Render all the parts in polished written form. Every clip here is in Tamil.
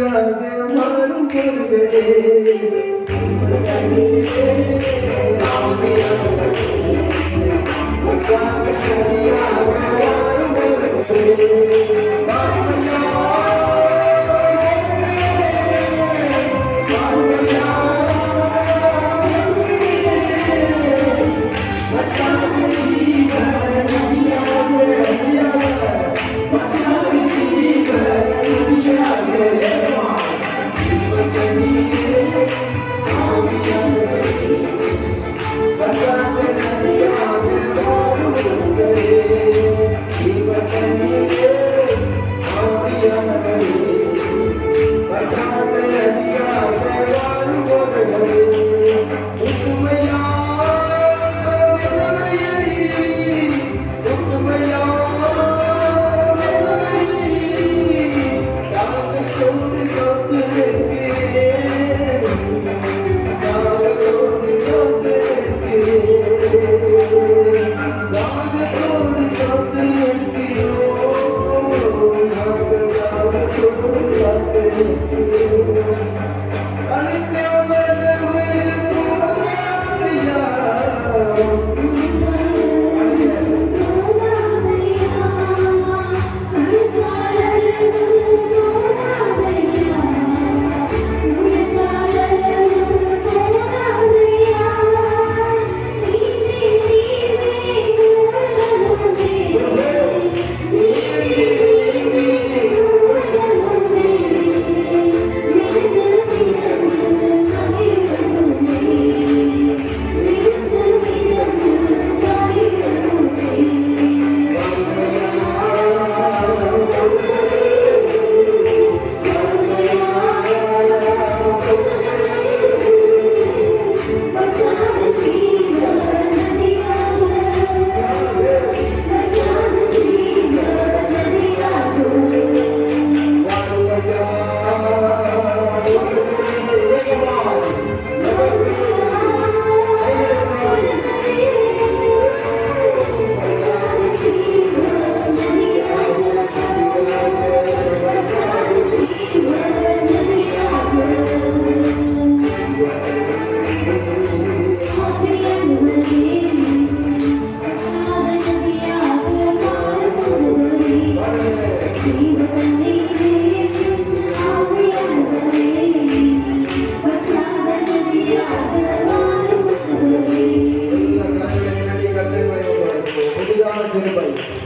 மாறும் பொழுதே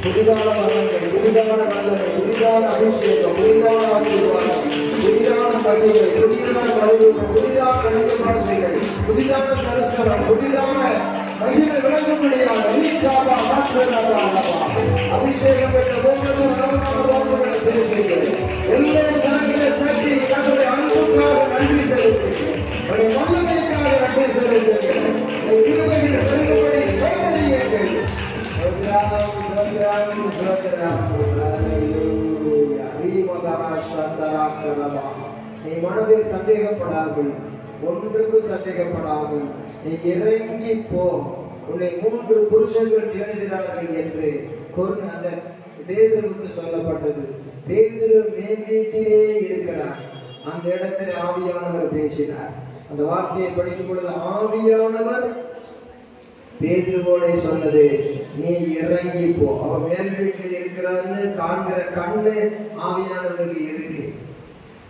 புதிதான வரங்கள், புதிதான வல்லமை, புதிதான அபிஷேகம், புதிதான ஆசீர்வாதம், புதிதான மகிமை, புதிதான மகிழ்வு, புதிதான நிலைப்பாடுகள், புதிதான தரிசனம், புதிதான மகிமை விளங்கும்படியான வீட்டாவா மாற்றலாவா அபிஷேகம் என்ற ஒவ்வொரு வாசங்களை பேசுகிறது. எல்லா கணக்கிலே தட்டி தன்னுடைய அன்புக்காக நன்றி செலுத்துகிறேன், வல்லமைக்காக நன்றி செலுத்துகிறேன். இருமைகள் பெருகும்படி சோதனையீர்கள். நீ மனதில் சந்தேகப்படாமல், ஒன்றுக்கும் சந்தேகப்படாமல் நீ இறங்கி போ. உன்னை 3 புருஷர்கள் தேடுகிறார்கள் என்று அந்த பேதுருவுக்கு சொல்லப்பட்டது. பேதுரு மேல் வீட்டிலே இருக்கிறார். அந்த இடத்தில் ஆவியானவர் பேசினார். அந்த வார்த்தையை படிக்கும் பொழுது ஆவியானவர் பேதுருவோட சொன்னது, நீ இறங்கி போ. அவன் மேல் வீட்டில் இருக்கிறான்னு காண்கிற கண்ணு ஆவியானவருக்கு இருக்கு.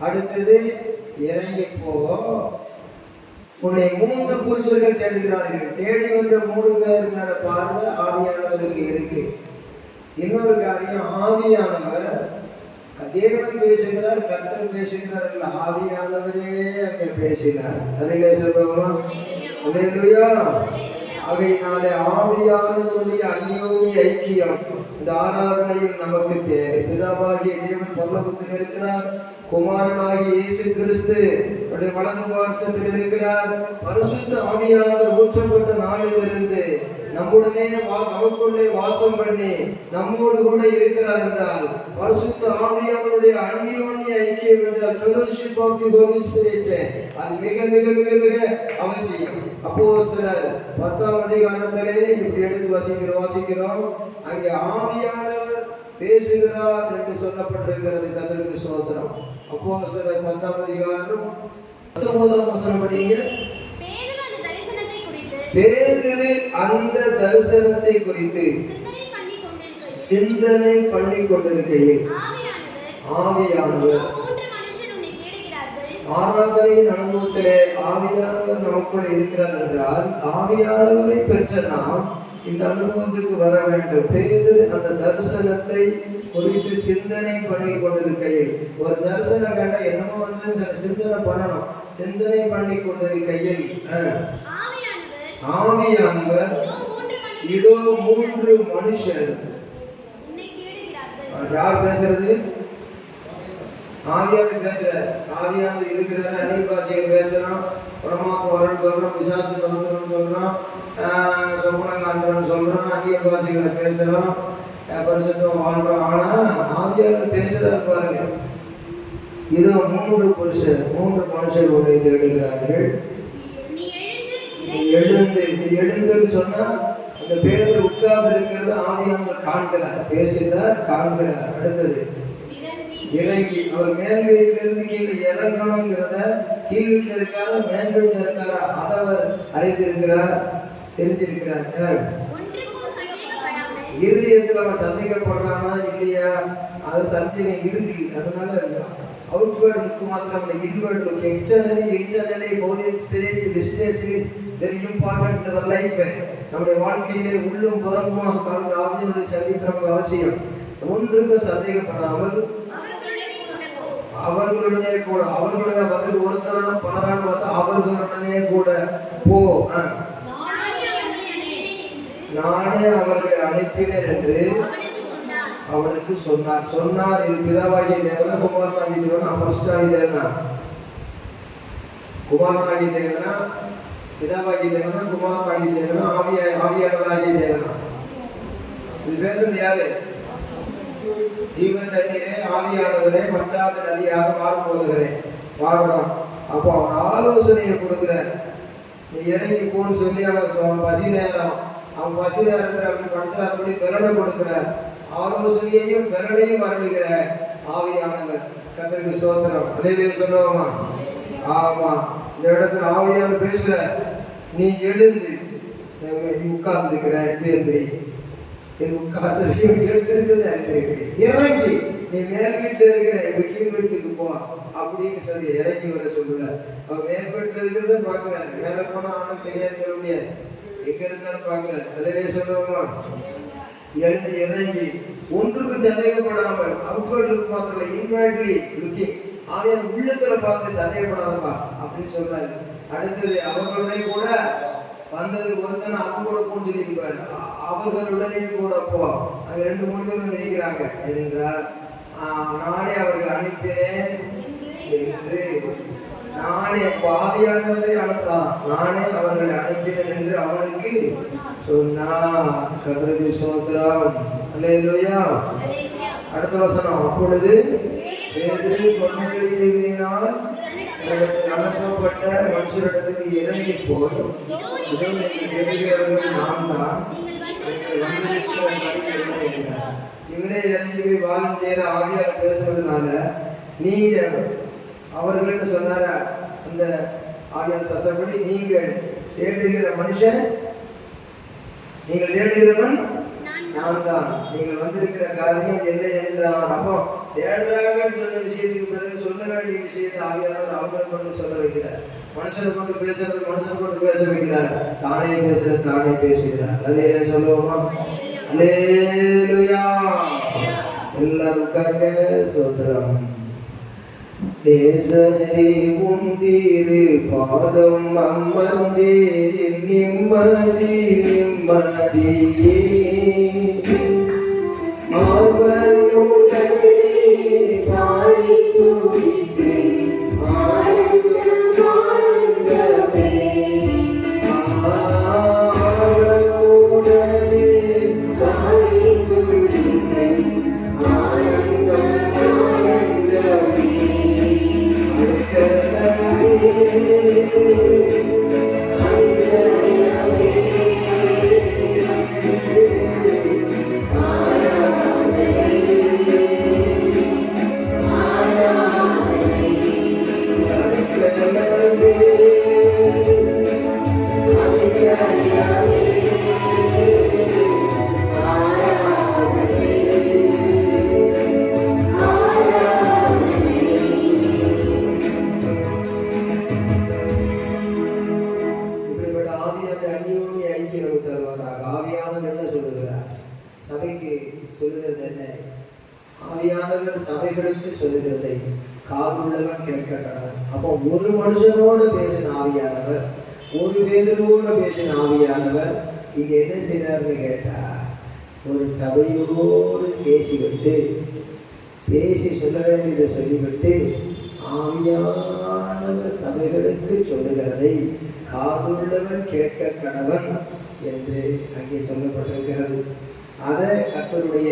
அடுத்தது இறங்கி போ, உன்னை 3 புருஷர்கள் தேடுகிறார்கள். தேடி வந்த 3 பேர் மேல பார்வை ஆவியானவருக்கு இருக்கு. இன்னொரு காரியம், ஆவியானவர் தேவன் பேசுகிறார், கர்த்தர் பேசுகிறார் இல்ல, ஆவியானவரே அங்கே பேசினார். அதிலே சொல்லுவோமா? அல்லேலூயா. ஆகையினாலே ஆவியானவருடைய அந்யோன்ய ஐக்கியம் இந்த ஆராதனையில் நமக்கு தேவை. பிதாவாகிய தேவன் பரலோகத்தில் இருக்கிறார், குமாரனாகிய இயேசு கிறிஸ்து வலது பாரசத்தில் இருக்கிறார். பரிசுத்த ஆவியானவர் ஊற்றப்பட்ட நாளிலிருந்து நம்முடனே நமக்குள்ளே வாசம் பண்ணி நம்மோடு கூட இருக்கிறார் என்றால் பரிசுத்த ஆவியானவருடைய அந்யோன்ய ஐக்கியம் என்றால் fellowship of the holy spirit, அது மிக மிக மிக மிக அவசியம். அப்போஸ்தலர் 10ஆம் அதிகாரத்திலே இப்படி எடுத்து வாசிக்கிறோம். அங்கே ஆவியானவர் பேசுகிறார் என்று சொல்லப்பட்டிருக்கிறது. கர்த்தருக்கு ஸ்தோத்திரம். அப்போஸ்தலர் 10ஆம் அதிகாரம் 19ஆம் வசனம் படிங்க. பேதுரு அந்த தரிசனத்தை குறித்து சிந்தனை பண்ணி கொண்டிருக்கையில் ஆவியானவர், ஆராதனையின் அனுபவத்திலே ஆவியானவர் நமக்குள் இருக்கிறார் என்றால் ஆவியானவரை பெற்ற நாம் இந்த அனுபவத்துக்கு வர வேண்டும். பேதுரு அந்த தரிசனத்தை குறித்து சிந்தனை பண்ணி கொண்டிருக்கையில், ஒரு தரிசனம் கண்ட என்னமோ வந்து சிந்தனை பண்ணணும். சிந்தனை பண்ணி கொண்டிருக்கையில் ஆவியானவர், இதோ 3 மனுஷர். யார் பேசுறது? ஆவியானவர் பேசுறார். ஆவியானவர் இருக்கிறார். அந்நிய பாஷையை பேசுறான், குணமாக்கு வரன்னு சொல்றான், பிசாசு தந்துன்னு சொல்றான், சொப்பனங்காண்றன்னு சொல்றான், அந்நிய பாஷைகளை பேசுறான், பரிசுத்தம் வாழ்றான். ஆனா ஆவியானவர் பேசுறாரு பாருங்க. இதோ 3 மனுஷர் உன்னை தேடுகிறார்கள். நீ எழுந்துன்னு சொன்னா அந்த பேதுரு உட்கார்ந்து இருக்கிறது ஆவியானவர் காண்கிறார், பேசுகிறார், காண்கிறார். அடுத்தது இறங்கி, அவர் மேல் வீட்டிலிருந்து கீழே இறங்கணுங்கிறத, கீழ் வீட்டில் இருக்காரா மேல் வீட்டில் இருக்காரா அதை அவர் அறிந்திருக்கிறார், தெரிஞ்சிருக்கிறார். இருதயத்தில் அவன் சந்தேகப்படுறானா இல்லையா, அது சந்தேகம் இருக்கு. அதனால அவுட்வேர்ட் லுக் மாத்திரம் இல்லை, inward look, externally internally holy spirit witness is very important in our life. நம்முடைய வாழ்க்கையிலே உள்ளும் புறமுமாக காண்கிற ஆவியானுடைய சந்திப்பு நமக்கு அவசியம். ஒன்றுக்கு சந்தேகப்படாமல் அவர்களுடனே கூட, அவர்களுடைய வந்து ஒருத்தனா பலரான்னு பார்த்தா அவர்களுடனே கூட போ, நானே அவர்களை அனுப்பினேன் என்று அவனுக்கு சொன்னார். இது பிதாவாகிய தேவனா, குமாரனாகிய தேவனா, அப்போஸ்தலனாகிய தேவனா? குமாரனாகிய தேவனா, பிதாவாகிய தேவனா, குமாரனாகிய தேவனா, ஆவியானவராகிய தேவனா? இது பேசுறது யாரு? ஜீவன் தண்ணீரே, ஆவியானவரே, வற்றாத நதியாக மாறும் போதுகிறே வாழ்றான். அப்போ அவன் ஆலோசனையை கொடுக்கிறார். நீ இறங்கி போன்னு சொல்லி அவன் பசி நேரம், அவன் பசி நேரத்தில் அப்படி படுத்துற அப்படி பெறனை கொடுக்கிறார். ஆலோசனையையும் பெறனையும் அருளுகிற ஆவியானவர். கர்த்தருக்கு ஸ்தோத்திரம். அலையிலே சொல்லுவோமா? ஆமா. இந்த இடத்துல ஆவியானவர் பேசுற, நீ எழுந்து உட்கார்ந்து இருக்கிற பேந்திரி, என் உட்கார்ந்து எழுந்திருக்கிறது அறிந்திருக்கிறேன். இறங்கி நீ மேல் வீட்டில் இருக்கிற இப்ப கீழ் வீட்டுக்கு போ அப்படின்னு சொல்லி இறங்கி வர சொல்றாரு. அவன் மேல் வீட்டில் இருக்கிறத பாக்குறாரு. மேல போனா அவனுக்கு தெரியாது, சொல்ல முடியாது, எங்க இருந்தாலும் பாக்குறாரு. அதிலே சொல்லுவோமா? எழுந்து இறங்கி ஒன்றுக்கு சந்தேகப்படாமல், அவுட்வேர்ட் மாத்திரம் இல்லை, இன்வேர்ட்லி லுக்கிங், ஆவியான உள்ளத்துல பார்த்து சந்தேகப்படாதப்பா அப்படின்னு சொல்றாரு. அடுத்தது அவர்களுடனே கூட வந்தது ஒருத்தனை அவன் கூட போன்னு சொல்லியிருப்பாரு. அவர்களுடனே கூட போ, அங்க 2-3 பேர் வந்து நிற்கிறாங்க என்றார். நானே அவர்கள் அனுப்பினேன் என்று, நானே ஆவியானவரை அனுப்புறான், நானே அவர்களை அனுப்பினேன் என்று அவனுக்கு சொன்னார். கர்த்தருக்கு ஸ்தோத்திரம். அல்லேலூயா. அடுத்த வசனம். அப்பொழுது பேதுரு கொர்நேலியுவினால் அனுப்பப்பட்ட மனுஷரிடத்துக்கு இறங்கி போய், இதோ நீங்கள் தேடுகிறவர்கள் நான் தான், வந்திருக்கிற வழி என்ன என்றார். இவரே இறங்கி போய் வாலண்டியர் ஆவியார் பேசுறதுனால நீங்க அவர்கள்னு சொன்னார. அந்த ஆவியார் சத்தப்படி, நீங்கள் தேடுகிற மனுஷன், நீங்கள் தேடுகிறவன் நான் தான், நீங்கள் வந்திருக்கிற காரியம் என்ன என்றான். அப்போ தேடுறாங்கன்னு சொன்ன விஷயத்துக்கு பிறகு சொல்ல வேண்டிய விஷயத்தை ஆவியானவர் அவங்களை கொண்டு சொல்ல வைக்கிறார். மனுஷனை கொண்டு பேசுறது மனுஷனை கொண்டு பேச வைக்கிறார், தானே பேசுறது தானே பேசுகிறார். அல்லேலூயா சொல்லுவோமா? அல்லேலூயா. எல்லாரும் உட்காருங்க. ஸ்தோத்திரம். நேசரே உன் திரு பாதம் அமர்ந்தே நிம்மதி நிம்மதியே, அவனுடனே பாடி துதித்து ஆனந்தமே, அவனுடனே பாடி துதித்து ஆனந்தமே. ஆவியானவர் சபைகளுக்கு சொல்லுகிறதை காதுள்ளவன் கேட்க கடவன். அப்போ ஒரு மனுஷனோடு பேசின ஆவியானவர், ஒரு பேதுருவோடு பேசின ஆவியானவர் இங்க என்ன செய்யறாருன்னு கேட்டா, ஒரு சபையோடு பேசி சொல்ல வேண்டியதை சொல்லிவிட்டு ஆவியானவர் சபைகளுக்கு சொல்லுகிறதை காதுள்ளவன் கேட்க கடவன் என்று அங்கே சொல்லப்பட்டிருக்கிறது. அதை கர்த்தருடைய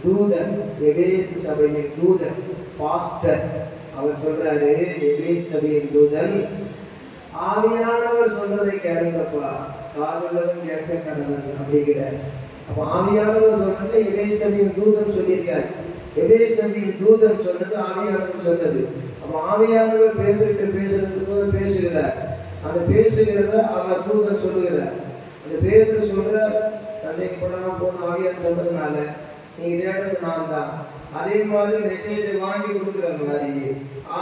தூதன், எபேசு சபையின் தூதன், பாஸ்டர், அவர் சொல்றாரு, எபேசு சபையின் தூதன், ஆவியானவர் சொல்றதை கேளுங்கப்பா, காதுள்ளவன் கேட்க கடவன் அப்படிங்கிறார். அப்ப ஆவியானவர் சொல்றதை எபேசு சபையின் தூதன் சொல்லியிருக்காரு. எபேசு சபையின் தூதன் சொன்னது ஆவியானவர் சொன்னது. அப்ப ஆவியானவர் பேதுருவிட்ட பேசுறது போல பேசுகிறார். அந்த பேசுகிறத அவர் தூதன் சொல்லுகிறார். அந்த பேதுரு சொல்ற, சந்தேகப்படாம போன ஆவியான் சொன்னதுனால நீங்க தேடுறது நான் தான். அதே மாதிரி மெசேஜை வாங்கி கொடுக்குற மாதிரி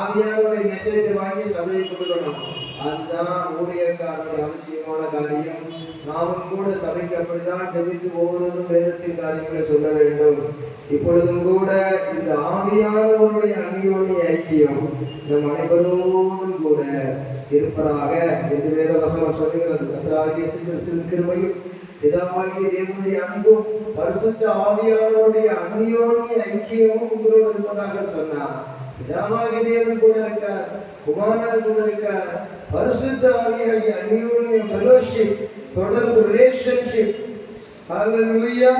ஆவியானுடைய மெசேஜை வாங்கி சபையை கொடுக்கணும். அதுதான் ஊழியக்காரனுடைய அவசியமான காரியம். நாமும் கூட சபைக்கு அப்படிதான் ஜெபித்து ஒவ்வொருவரும் வேதத்தின் காரியங்களை சொல்ல வேண்டும். இப்பொழுதும் கூட இந்த ஆவியானவருடைய அந்யோன்ய ஐக்கியம் நம் அனைவரோடும் கூட இருப்பதாக என்று வேத வசனம் சொல்லுகிறது. கர்த்தராகிய இயேசு கிறிஸ்துவின் கிருபையும் பிதாவாகிய தேவனுடைய அன்பும் பரிசுத்த ஆவியானவருடைய அந்யோன்ய ஐக்கியமும் உங்களோடு இருப்பதாக சொன்னார். பிதாவாகிய தேவன் கூட இருக்கார், குமாரன் கூட இருக்கார். பரிசுத்த ஆவியாகிய அந்யோன்ய ஃபெலோஷிப், தொடர்பு, ரிலேஷன்ஷிப், ஹல்லேலூயா,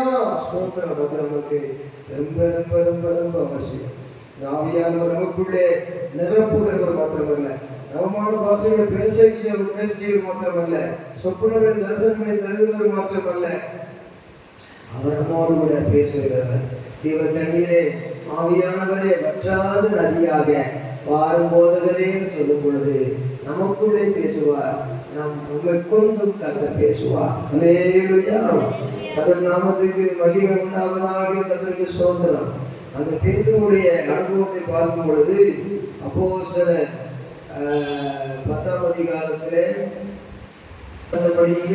ஸ்தோத்திரம். அது நமக்கு ரொம்ப ரொம்ப ரொம்ப ரொம்ப அவசியம். ஆவியானவர் நமக்குள்ளே நிரப்புகிறவர் மாத்திரமல்ல, நவமான பாஷைகளை பேச செய்வது மாத்திரமல்ல, சொப்பனங்களை தரிசனங்களை தருகிறவர் மாத்திரமல்ல, அவர் நம்மோடு கூட பேசுகிறவர். ஜீவ தண்ணீரே, ஆவியானவரே, வற்றாத நதியாக வாரும் போதகரேன்னு சொல்லும் பொழுது நமக்குள்ளே பேசுவார். நம்மை கொண்டும் கர்த்தர் பேசுவார். ஹல்லேலூயா, கர்த்தர் நாமத்துக்கு மகிமை உண்டாவதாக. கர்த்தருக்கு ஸ்தோத்திரம். அந்த பேதுருவுடைய அனுபவத்தை பார்க்கும் பொழுது அப்போஸ்தலர் 10ஆம் அதிகாரத்திலே படிங்க,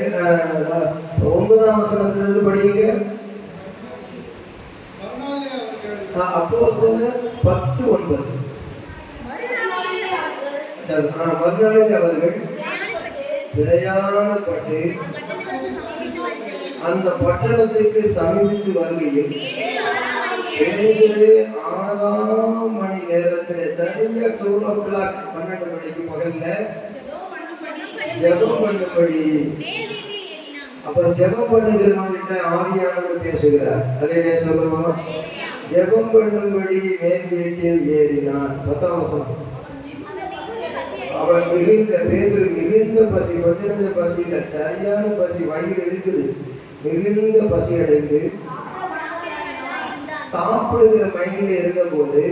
9ஆம் வசனத்திலிருந்து படிங்க. அப்போஸ்தலர் 10:9. மறுநாளில் அவர்கள் பிரயாணப்பட்டு அந்த பட்டணத்துக்கு சமீபித்து வருகையில் 6 மணி நேரத்துல, சரியா 2 o'clock, 12 மணிக்கு பகல்ல ஜெபம் பண்ணும்படி. அப்ப ஜெபம் பண்ணுகிறவன்கிட்ட ஆவியானவர் பேசுகிறார். அதிலே சொல்லுவோமா, ஜெபம் பண்ணும்படி மேல் வீட்டில் ஏறினான். 10ஆம் வசனம். அவன் பேதுரு மிகுந்த பசி, கொஞ்ச பசி இல்ல, சரியான பசி, வயிறு எடுக்குது, மிகுந்த பசி அடைந்து சாப்பிடுகிற மைண்ட்ல இருந்த போது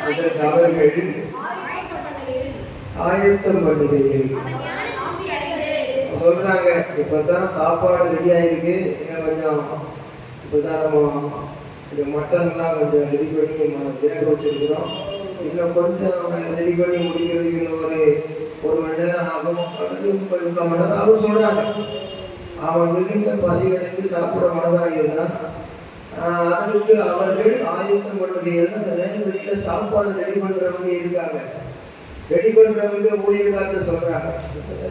அதற்கு அவர்கள் ஆயத்தம் பண்ணுகையில் சொல்றாங்க, இப்பதான் சாப்பாடு ரெடி ஆயிருக்கு, இன்னும் கொஞ்சம் இப்பதான் நம்ம இந்த மட்டன்லாம் கொஞ்சம் ரெடி பண்ணி வேக வச்சிருக்கிறோம், இன்னும் கொஞ்சம் ரெடி பண்ணி முடிக்கிறதுக்கு இன்னும் ஒரு மணி நேரம் ஆகும், அல்லது 3/4 மணி நேரம் ஆகும் சொல்றாங்க. அவன் மிகுந்த பசி அடைந்து சாப்பிட மனதாக இருந்தான். அதற்கு அவர்கள் ஆயத்தம் பண்ணுகையில் அந்த நேரடியில சாப்பாடு ரெடி பண்றவங்க இருக்காங்க. ரெடி பண்றவங்க ஊழியக்காரன்னு சொல்றாங்க,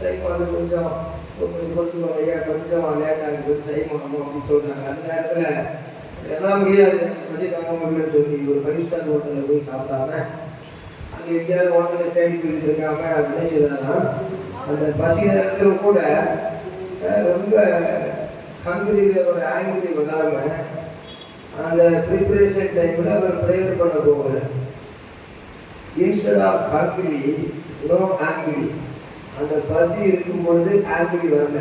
டைம் ஆகும், கொஞ்சம் பொறுத்துவாங்க ஐயா, கொஞ்சம் லேட் ஆகும், கொஞ்சம் டைம் ஆகும் அப்படின்னு சொல்றாங்க. அந்த நேரத்துல எல்லாம் முடியாது, பசி தாங்க முடியலன்னு சொல்லி ஒரு 5 ஸ்டார் ஹோட்டலில் போய் சாப்பிடாம அங்கே எங்கேயாவது ஹோட்டலில் தேடி போயிட்டு இருக்காங்க. என்ன செய்தாங்கன்னா, அந்த பசி நேரத்தில் கூட ரொம்ப ஒரு ஆங்கிரி வராம அந்த ப்ரிப்பரேஷன் டைமில் அவர் ப்ரேயர் பண்ண போகிறார். Instead of hungry, no angry. அந்த பசி இருக்கும் பொழுது ஆங்கிரி வரல,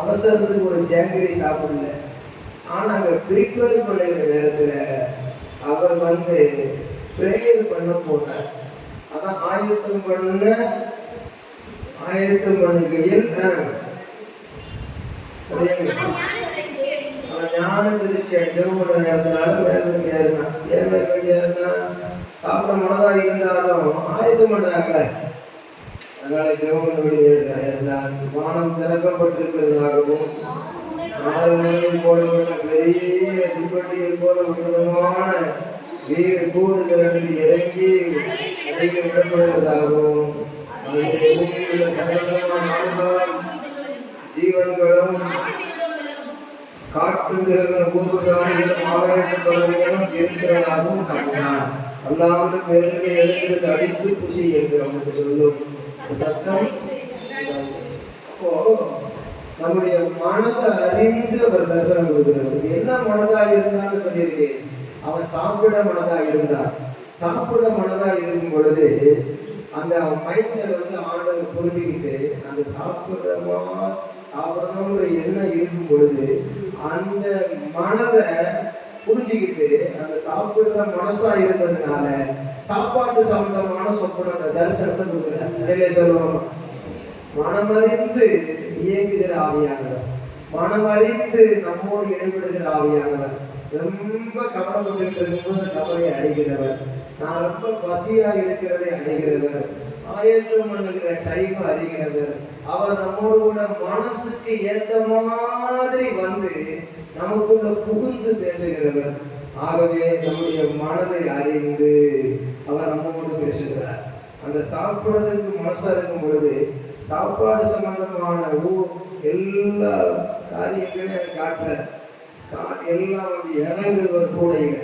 அவசரத்துக்கு ஒரு ஜாங்கிரி சாப்பிடல. ஆனால் அங்கே ப்ரிப்பேர் பண்ணுகிற நேரத்தில் அவர் ப்ரேயர் பண்ண போனார். அதான் ஆயத்தம் பண்ணுகையில் ஞான திருஷ்டி ஜெபம் பண்ற நேரத்தினால மேல்வெளி ஏறினா. ஏன் மேல்வெளி ஏறினா? சாப்பிட மனதாக இருந்தாலும் ஆயத்தம் பண்றாங்களே, அதனால ஜெபம் பண்ணி ஏறினான். வானம் திறக்கப்பட்டிருக்கிறதாகவும் ஆறுமலையில் போடப்பட்ட பெரிய துப்பட்டியை போல ஒரு விதமான வீடு கூடுதல் இறங்கி இறங்கி விடப்படுவதாகவும் பூமியில் உள்ள சகலமான ஜீவன்களும் காட்டு மிருகங்களும் பூத பிராணிகளும் ஆகாயத்து பறவைகளும் இருக்கிறதாகவும் கண்டான். அல்லாமல் பேருக்கு எழுந்திருந்து அடித்து புசி என்று அவனுக்கு சொல்லும் சத்தம். அப்போ நம்முடைய மனதை அறிந்து அவர் தரிசனம் கொடுக்கிறவர். என்ன மனதா இருந்தான்னு சொல்லியிருக்கேன். அவன் சாப்பிட மனதா இருந்தான். சாப்பிட மனதா இருக்கும் பொழுது அந்த மைண்டை ஆண்டவர் புரிஞ்சுக்கிட்டு அந்த சாப்பிடணுங்கிற எண்ணம் இருக்கும் பொழுது அந்த மனதை புரிஞ்சுக்கிட்டு அந்த சாப்பிடுற மனசா இருந்ததுனால சாப்பாட்டு சம்பந்தமான சொப்பனத்தை தரிசனத்தை கொடுக்குறார். நிறைய சொல்லுவாங்க, மனமறிந்து இயங்குகிற ஆவியானவர், மனமறிந்து நம்மோடு இடைபெடுகிற ஆவியானவர், ரொம்ப கவலைப்பட்டு இருக்கும்போது கவலையை அறிகிறவர், நான் ரொம்ப பசியா இருக்கிறதை அறிகிறவர், ஆயத்தம் பண்ணுகிற டைம் அறிகிறவர், அவர் நம்மோடு கூட மனசுக்கு ஏத்த மாதிரி நமக்குள்ள புகுந்து பேசுகிறவர். ஆகவே நம்முடைய மனதை அறிந்து அவர் நம்மோடு பேசுகிறார். அந்த சாப்பிடுறதுக்கு மனசா இருக்கும் பொழுது சாப்பாடு சம்பந்தமான எல்லா காரியங்களையும் காட்டுற எல்லாம் இறங்கு ஒரு கூடையில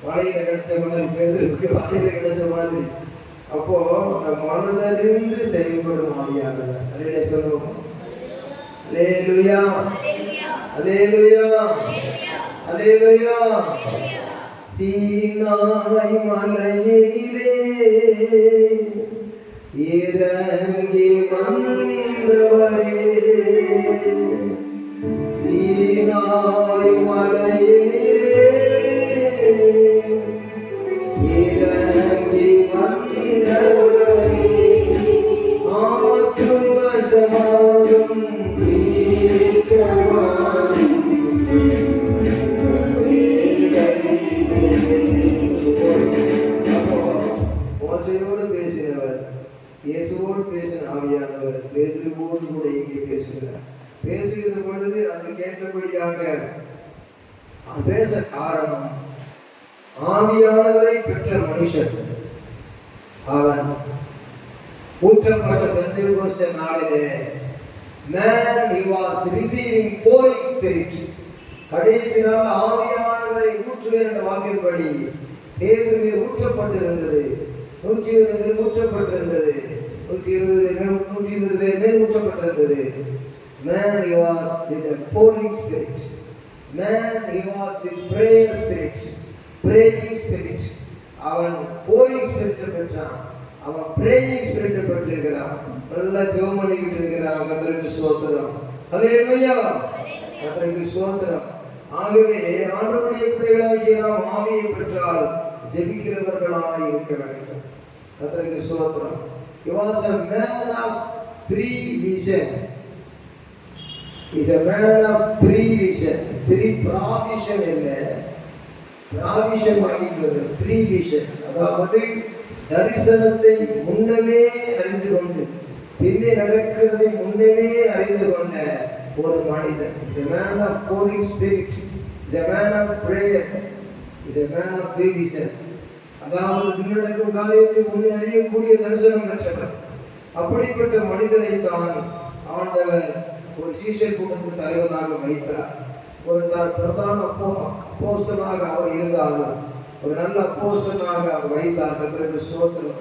வலையில கிடைச்ச மாதிரி பேருக்கு வலையில கிடைச்ச மாதிரி. அப்போ நம் மனதறிந்து செயல்படும் ஆவியானவர். அலையில சொல்லுவோம், அல்லேலூயா அல்லேலூயா அல்லேலூயா. சீனாய் மலையிலே இறங்கி வந்தவரே, சீனாய் மலையிலே இறங்கி வந்தவரே, ஆத்துமதமாகும் மோசையோடு பேசினவர், இயேசுவோடு பேசின ஆவியானவர் பேதுருவோடு கூட இங்கே பேசுகிறார். பேசுகிற பொழுது அதற்கு ஏற்றபடியாக பேச காரணம், ஆவியானவரை பெற்ற மனுஷன் அவன் ஊற்றப்பட்ட பெந்தெகோஸ்தே நாளிலே man he was receiving pouring spirit. கடைசி நாள் ஆவியானவரை ஊற்றுவேன் என்ற வாக்கின்படி பேதுரு மேல் ஊற்றப்பட்டிருந்தது. 120 பேர் ஊற்றப்பட்டிருந்தது. 120 பேர் மேல் ஊற்றப்பட்டிருந்தது. Man he was with a pouring spirit. Man he was with prayer spirit, praying spirit. அவன் pouring spirit பெற்றான். அவன் praying spirit பெற்றிருக்கிறான். நல்லா ஜெபம் பண்ணிக்கிட்டு இருக்கிறான். கர்த்தருக்கு ஸ்தோத்திரம். ஹல்லேலூயா, கர்த்தருக்கு ஸ்தோத்திரம். ஆகவே ஆண்டவருடைய பிள்ளைகளாகிய நாம் ஆவியை பெற்றால் ஜெபிக்கிறவர்களாக இருக்க வேண்டும். கர்த்தருக்கு ஸ்தோத்திரம். He was a man of prevision. He is a man of prevision. Provision என்ன? பிராவிஷன் ஆகின்றது prevision. அதாவது தரிசனத்தை முன்னமே அறிந்து கொண்டு பின்னே நடக்கிறதை முன்னமே அறிந்து கொண்ட ஒரு மனிதன். Is a man of pouring spirit. Is a man of prayer. Is a man of prevision. அதாவது பின்னடக்கும் காரியத்தை முன்னே அறியக்கூடிய தரிசனம் பெற்றவர். அப்படிப்பட்ட மனிதனை தான் ஆண்டவர் ஒரு சீஷர் கூட்டத்துக்கு தலைவனாக வைத்தார். ஒரு பிரதான அப்போஸ்தலனாக அவர் இருந்தாலும் ஒரு நல்ல அப்போஸ்தலனாக அவர் வைத்தார். கர்த்தருக்கு ஸ்தோத்திரம்.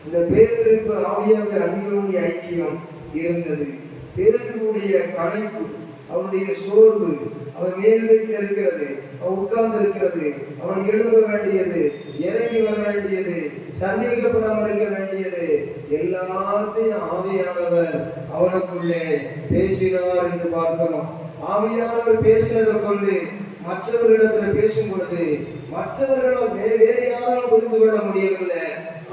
இந்த பேதுருக்கு ஆவியானவருடைய அந்யோன்ய ஐக்கியம் இருந்தது. பேதுருடைய களைப்பு, அவனுடைய சோர்வு, அவன் மேல் வீட்டில் இருக்கிறது, அவன் உட்கார்ந்து இருக்கிறது, அவன் எழும்ப வேண்டியது, இறங்கி வர வேண்டியது, சந்தேகப்படாமல் இருக்க வேண்டியது, எல்லாத்தையும் ஆவியானவர் அவனுக்குள்ளே பேசினார் என்று பார்க்கிறோம். ஆவியானவர் பேசினதை கொண்டு மற்றவர்களிடத்தில் பேசும் பொழுது மற்றவர்களால் வேறு யாரும் புரிந்து கொள்ள முடியவில்லை.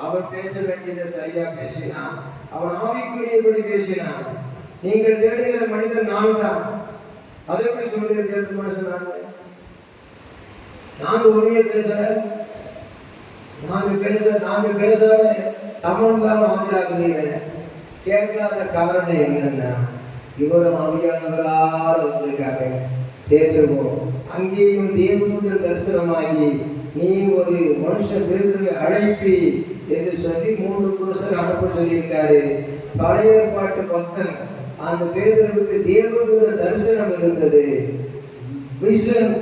அவன் பேச வேண்டியதை சரியா பேசினான். அவன் ஆவிக்குரியபடி பேசினான். நீங்கள் தேடுகிற மனிதன் நான் தான். அதை எப்படி சொல்லுகிற தேடுற மனுஷன் நான்? நாங்க ஒண்ணுமே பேசல. நாங்க பேசாம சமம் இல்லாம ஆஜராகிறீங்க. கேட்காத காரணம் என்னன்னா, இவரும் ஆவியானவரால் வந்திருக்காங்க. பேதுருவும். அங்கேயும் தேவதூதன் தரிசனமாகி நீ ஒரு மனுஷன் பேதுருவை அழைப்பி என்று சொல்லி 3 புருஷர் அனுப்ப சொல்லியிருக்காரு. பழைய ஏற்பாட்டு பக்தன் அந்த பேதுருவுக்கு தேவதூத தரிசனம் இருந்தது. Vision,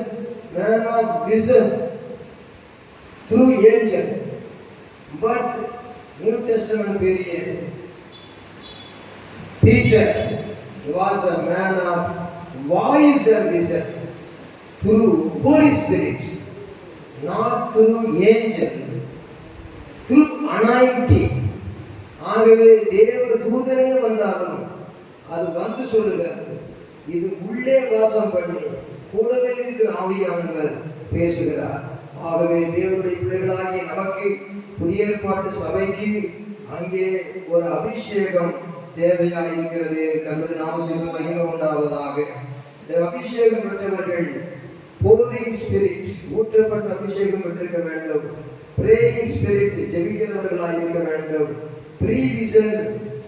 man of vision through angel. But new testament period Peter was a man of voice and vision through Holy Spirit, not through angel, through anointing. ஆகவே தேவ தூதனே வந்தாலும் அது வந்து சொல்லுகிறது. இது உள்ளே வாசம் பண்ணி கூடவே இருக்கிற ஆவியானவர் பேசுகிறார். ஆகவே தேவனுடைய பிள்ளைகளாகிய நமக்கு புதிய ஏற்பாட்டு சபைக்கு அங்கே ஒரு அபிஷேகம் தேவையாக இருக்கிறது. கர்த்தருடைய நாமத்திற்கு மகிமை உண்டாவதாக. அபிஷேகம் பெற்றவர்கள் போரிங் ஸ்பிரிட், ஊற்றப்பட்ட அபிஷேகம் பெற்றிருக்க வேண்டும். பிரேயிங் ஸ்பிரிட், ஜெபிக்கிறவர்களாக இருக்க வேண்டும். ப்ரீவிஷன்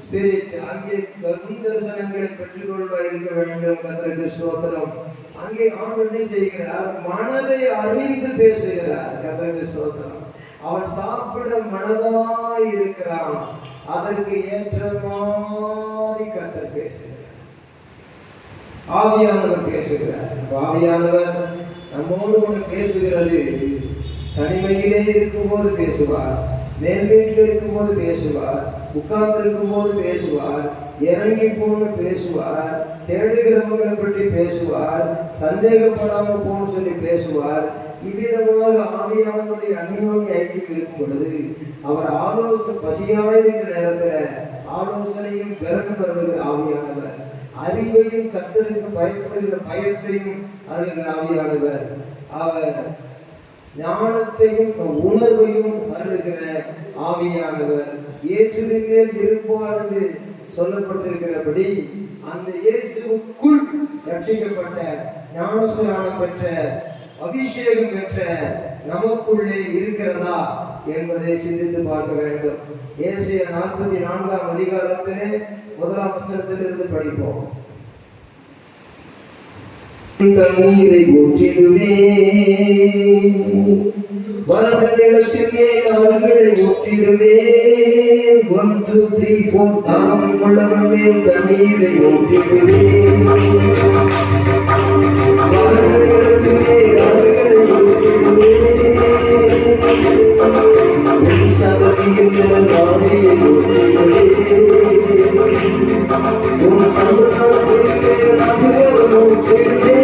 ஸ்பிரிட், அங்கே முன் தரிசனங்களை பெற்றுக்கொள்வா இருக்க வேண்டும். கர்த்தருக்கு ஸ்தோத்திரம். அங்கே ஆண்டவர் என்ன செய்கிறார்? மனதை அறிந்து பேசுகிறார். கர்த்தருக்கு ஸ்தோத்திரம். அவன் சாப்பிட மனதாய் இருக்கிறான். அதற்கு ஏற்ற மாதிரி கர்த்தர் பேசுகிறார். ஆவியானவர் பேசுகிறார். ஆவியானவர் நம்மோடு கூட பேசுகிறது. தனிமையிலே இருக்கும்போது பேசுவார், மேல் வீட்டில் இருக்கும்போது பேசுவார், உட்கார்ந்து இருக்கும்போது பேசுவார், இறங்கி போன்னு பேசுவார், தேடுகிறவங்களை பற்றி பேசுவார், சந்தேகப்படாமல் போன்னு சொல்லி பேசுவார். இவ்விதமாக ஆவியானவருடைய அந்யோன்ய ஐக்கியம் இருக்கும் பொழுது அவர் பசியாயிருக்கிற நேரத்தில் ஆலோசனையும் பெறந்து வருகிற ஆவியானவர், அறிவையும் கர்த்தருக்கு பயப்படுகிற பயத்தையும் அருளுகிற ஆவியானவர், அவர் ஞானத்தையும் உணர்வையும் அருளுகிற ஆவியானவர் இயேசுவின் மேல் இருப்பார் என்று சொல்லப்பட்டிருக்கிறபடி அந்த இயேசுவுக்குள் ரட்சிக்கப்பட்ட ஞானஸ்நானம் பெற்ற அபிஷேகம் பெற்ற நமக்குள்ளே இருக்கிறதா என்பதை சிந்தித்து பார்க்க வேண்டும். ஏசாயா 44ஆம் அதிகாரத்திலே 1ஆம் வசனத்திலிருந்து படிப்போம். தண்ணீரை ஊற்றிடுவே, வறண்ட நிலத்தில் மேல் ஆறுகளை ஊற்றிடுவேன். 1 2 3 4 தாகம் உள்ளவன் மேல் தண்ணீரை ஊற்றிடுவே, வறண்ட நிலத்தில் மேல் ஆறுகளை ஊற்றிடுவேன். உன் சந்ததியின் மேல் ஆவியை ஊற்றிடுவேன், உன் சந்ததியின் மேல் ஆசீர்வாதம் ஊற்றிடுவேன்.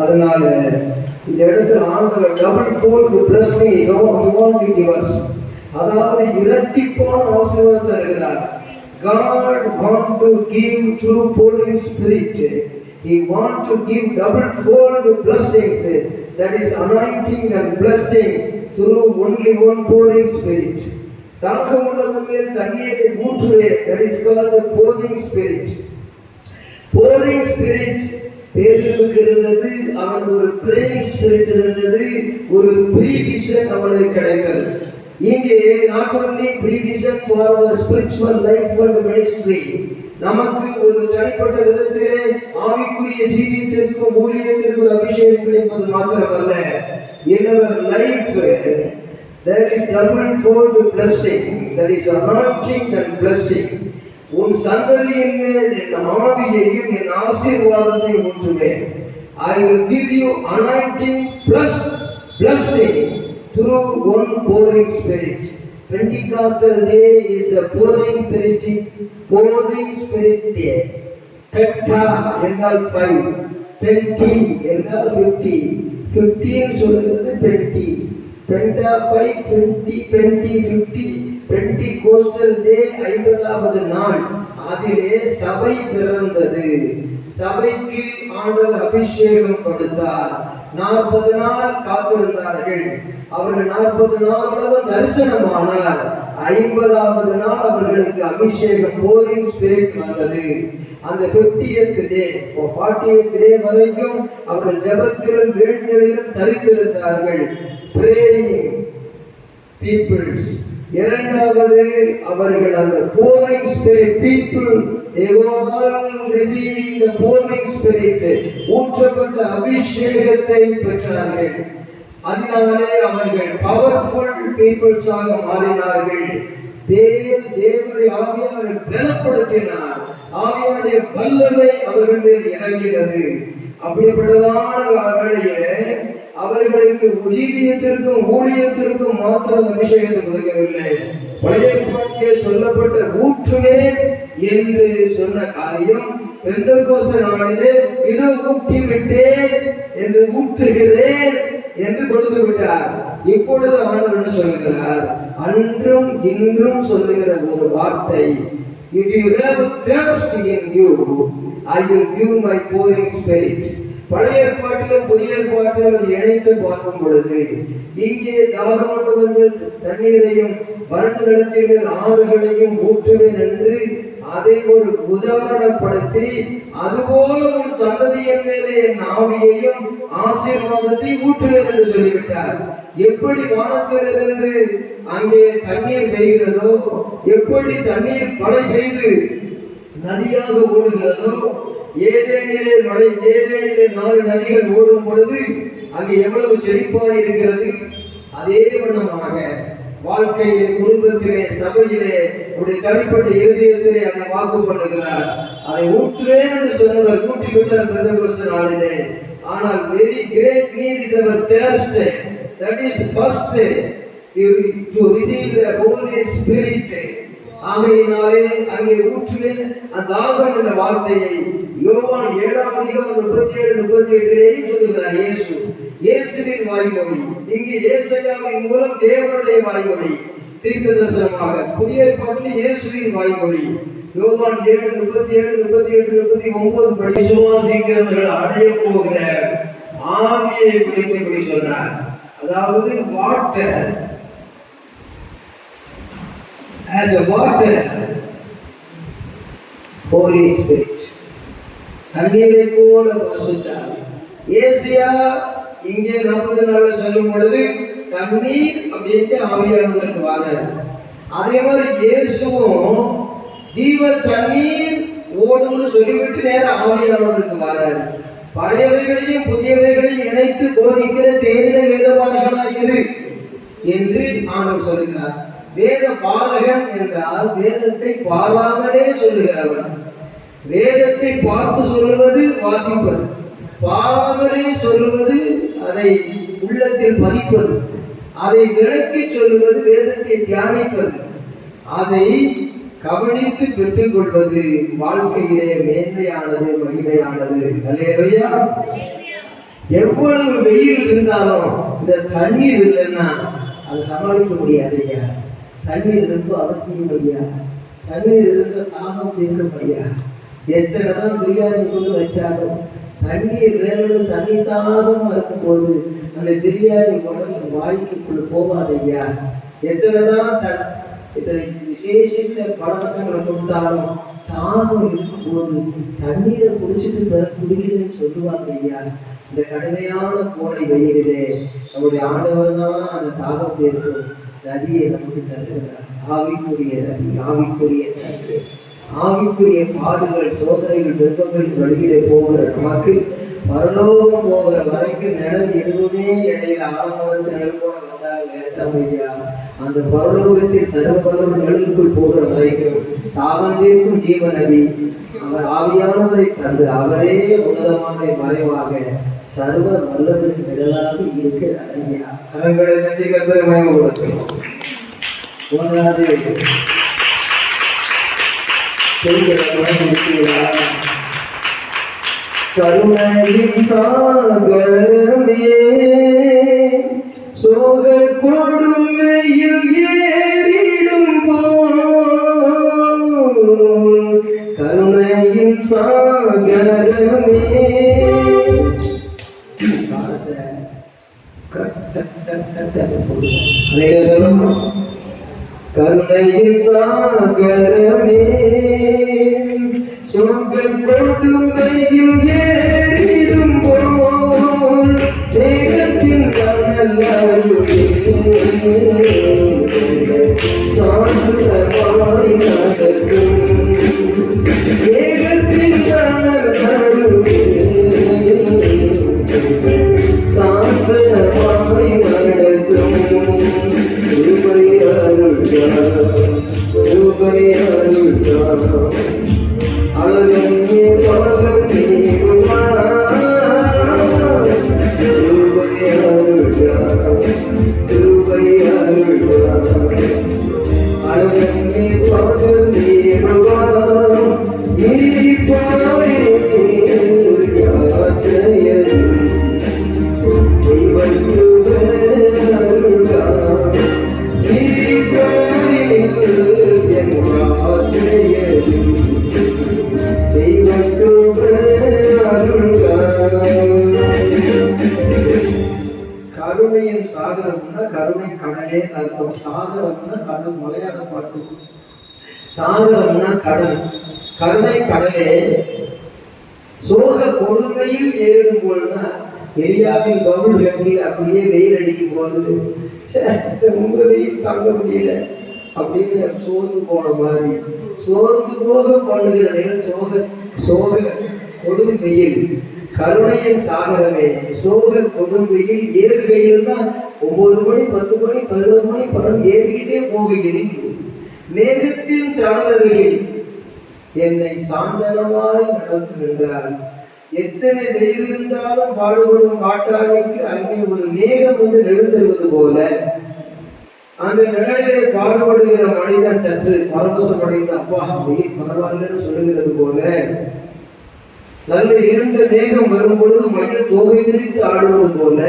அதனால இந்த இடத்துல ஆண்டவர் double fold blessing he want to give us, அதாவது இரட்டிப்பான ஆசீர்வாதத்தை தருகிறார். God want to give through pouring spirit. He want to give double fold blessings, that is anointing and blessing through only one pouring spirit. தாகம் உள்ளவன் மேல் தண்ணீரை ஊற்றுவேன், that is called the pouring spirit. pouring spirit பேதுருவுக்கு இருந்தது, அவனுக்கு ஒரு பிரேயிங் ஸ்பிரிட் இருந்தது, ஒரு ப்ரீவிஷன் அவனுக்கு கிடைத்தது. இங்கே not only provision for our spiritual life and ministry, நமக்கு ஒரு தனிப்பட்ட விதத்திலே ஆவிக்குரிய ஜீவியத்திற்கும் ஊழியத்திற்கும் ஒரு அபிஷேகம் கிடைப்பது மாத்திரமல்ல, in our life there is double fold blessing, that is anointing and blessing. உன் சந்ததியின் மேல் என் ஆவியையும் என் ஆசீர்வாதத்தை ஊற்றுவேன். I will give you anointing plus blessing through one pouring spirit. Pentecostal day is the pouring spirit day. Penta என்றால் 5, penti என்றால் 50, 15 சொல்லுகிறது penti, penta 5, 20, penti 50. பெண்டிகோஸ்டல் டே 50வது நாள், அதிலே சபை பிறந்தது. சபைக்கு ஆண்டவர் அபிஷேகம் கொடுத்தார். 40 நாள் காத்திருந்தார்கள். அவர்கள் 40 நாள் அளவு தரிசனமானார். 50வது நாள் அவர்களுக்கு அபிஷேகம் போரிங் ஸ்பிரிட் வந்தது. அந்த 50th டே 40th டே வரைக்கும் அவர்கள் ஜெபத்திலும் வேண்டுதலிலும் தரித்திருந்தார்கள். praying peoples. இரண்டாவது அவர்கள் அந்த pouring spirit people, they were all receiving the pouring spirit, ஊற்றப்பட்ட அபிஷேகத்தை பெற்றார்கள். அதனாலே அவர்கள் பவர்ஃபுல் பீப்புள்ஸ் ஆக மாறினார்கள். தேவனுடைய ஆவியானவரை பலப்படுத்தினார். ஆவியானுடைய வல்லமை அவர்கள் மேல் இறங்கினது. அப்படிப்பட்டதான வேளையிலே அவர்களுக்கு ஜீவியத்திற்கும் ஊழியத்திற்கும் மாத்திரம் அபிஷேகத்தை கொடுக்கவில்லை. பழைய ஏற்பாட்டிலே சொல்லப்பட்ட ஊற்றுவேன் என்று சொன்ன காரியம் பெந்தெகோஸ்து நாளிலே இதோ ஊற்றி விட்டேன் என்று ஊற்றுகிறேன் என்று கொடுத்து விட்டார். இப்பொழுது ஆண்டவர் என்ன சொல்லுகிறார்? அன்றும் இன்றும் சொல்லுகிற ஒரு வார்த்தை, if you have a thirst in you, I will give my pouring spirit. பழைய ஏற்பாட்டிலும் புதிய ஏற்பாட்டிலும் அதை இணைத்து பார்க்கும் பொழுது இங்கே தாகமுள்ளவர்கள் தண்ணீரையும் வறண்ட நிலத்தின் மேல் ஆறுகளையும் ஊற்றுவேன் என்று அதை ஒரு உதாரணப்படுத்தி, அதுபோல உன் சந்ததியின் மேலே என் ஆவியையும் ஆசீர்வாதத்தை ஊற்றுவேன் என்று சொல்லிவிட்டார். எப்படி வானத்திலிருந்து அங்கே தண்ணீர் பெய்கிறதோ, எப்படி தண்ணீர் மழை பெய்து நதியாக ஓடுகிறதோ, ஏதேனிலே 4 நதிகள் ஓடும் பொழுது அங்கே எவ்வளவு செழிப்பாக இருக்கிறது, அதே வண்ணமாக வாழ்க்கையிலே, குடும்பத்திலே, சபையிலே, உடைய தனிப்பட்ட இருதயத்திலே அதை வாக்கு பண்ணுகிறார். அதை ஊற்றுவேன் என்று சொன்னவர் ஊற்றிவிட்டார் பெந்தெகோஸ்து நாளிலே. ஆனால் very great need is our thirst, that is first to receive the Holy Spirit. ஆகையினாலே அங்கே ஊற்றுவேன் அந்த தாகம் என்ற வார்த்தையை யோவான் 7ஆம் அதிகாரம் 37-38 சொல்லுகிறார். இயேசுவின் வாய்மொழி, இங்கு ஏசாயாவின் மூலம் தேவனுடைய வாய்மொழி தீர்க்க தரிசனமாக. புதிய ஏற்பாட்டில் இயேசுவின் வாய்மொழி யோவான் 7:37-39 படி விசுவாசிக்கிறவர்கள் அடைய போகிற ஆவியை குறித்தபடி சொன்னார். அதாவது water as a water, Holy Spirit, தண்ணீரை போல பரிசுத்தார். ஏசியா இங்கே 40 நாள்ல சொல்லும் பொழுது தண்ணீர் அப்படின்ட்டு ஆவியானவருக்கு வாராரு. அதே மாதிரி இயேசுவும் ஜீவ தண்ணீர் ஓடும்னு சொல்லிவிட்டு நேரம் ஆவியானவருக்கு வராரு. பழையவைகளையும் புதியவைகளையும் இணைத்து போதிக்கிற தேரிட வேதபாரகனாயிரு என்று ஆண்டவர் சொல்லுகிறார். வேத பாலகன் என்றால் வேதத்தை பாராமலே சொல்லுகிறவன். வேதத்தை பார்த்து சொல்லுவது வாசிப்பது, பாராமலே சொல்லுவது அதை உள்ளத்தில் பதிப்பது, அதை விளக்கி சொல்லுவது வேதத்தை தியானிப்பது, அதை கவனித்து பெற்றுக்கொள்வது வாழ்க்கையிலே மேன்மையானது, மகிமையானது. அல்லேலூயா. எவ்வளவு வெயில் இருந்தாலும் இந்த தண்ணீர் இல்லைன்னா அதை சமாளிக்க முடியாது ஐயா. தண்ணீர் ரொம்ப அவசியம் ஐயா. தண்ணீர் இருந்த தாகம் தீர்க்கும் ஐயா. எத்தனை தான் பிரியாணி கொண்டு வச்சாலும் தண்ணீர் வேணும்னு தண்ணி தாகம் இருக்கும்போது அந்த பிரியாணி உடம்பு வாய்க்குள்ள போவாது ஐயா. எத்தனை தான் இத்தனை விசேஷித்த பழக்கங்களை கொடுத்தாலும் தாகம் இருக்கும்போது தண்ணீரை குடிச்சிட்டு பிறகு குடிக்கிறேன்னு சொல்லுவாங்க ஐயா. இந்த கடுமையான கோடை வெயிலே நம்முடைய ஆண்டவர் தான் அந்த தாகம் தீர்க்கும் நதியை நமக்கு தருகிறார். ஆவிக்குரிய நதி, ஆவிக்குரிய நதி, ஆவிக்குரிய பாடுகள், சோதனைகள், துன்பங்களின் வழியிலே போகிற நமக்கு பரலோகம் போகிற வரைக்கும் நிழல் எதுவுமே இடையில ஆரம்பத்து நிழல் போல வந்தால் வேண்டாம் ஐயா. அந்த பரலோகத்தில் சர்வபலோக நிழலுக்குள் போகிற வரைக்கும் தாகம் தீர்க்கும் ஜீவ நதி அவர் ஆவியானவரை தந்து அவரே உன்னதமான மறைவாக சர்வ வல்லவரின் நிழலாக இருக்கிறார் ஐயா. கரங்களை தட்டி கர்த்தரை மகிமைப்படுத்துகிறோம். போதாது கருணையின் சாகரமே சோக கொடுமையில் ஏறிடும் கருணையின் சாகரமே கருணையின் சாகரமே சோக கொடுமையில் ஏறிடும் போல் தேகத்தின் சாந்தமாய் நடக்கும் தேகத்தின் சாந்தமாய் நடக்கும் கருணையின் சாகரம்னா கருணை கடலே அர்த்தம். சாகரம்னா கடல், மலையாள பாட்டு. சாகரம்னா கடல், கருணை கடலே. சோக கொடுமையில் ஏறிடும் போதுனா எலியாவின் பவுல் ரெண்டில் அப்படியே வெயில் அடிக்கும் போது ரொம்ப வெயில் தாங்க முடியல அப்படின்னு சோர்ந்து போன மாதிரி சோர்ந்து போக பண்ணுகிற நேரம் சோக கொடும் வெயில். கருணையின் சாகரமே சோக கொடுமையில் ஏறுகையில்னா 9 மணி 10 மணி 11 மணி 12 ஏறிக்கிட்டே போகையில் மேகத்தின் தளர்களில் என்னை சாந்தனமாய் நடத்தும் என்றார். எத்தனை வெயில் இருந்தாலும் பாடுபடும் காட்டாளிக்கு அங்கே ஒரு மேகம் வந்து நிழல் தருவது போல அந்த நிழலிலே பாடுபடுகிற மனிதன் சற்று பரவசமடைந்த அப்பா வெயில் பரவாயில்லன்னு சொல்லுகிறது போல நல்ல இருண்ட மேகம் வரும் பொழுது மயில் தோகை விரித்து ஆடுவது போல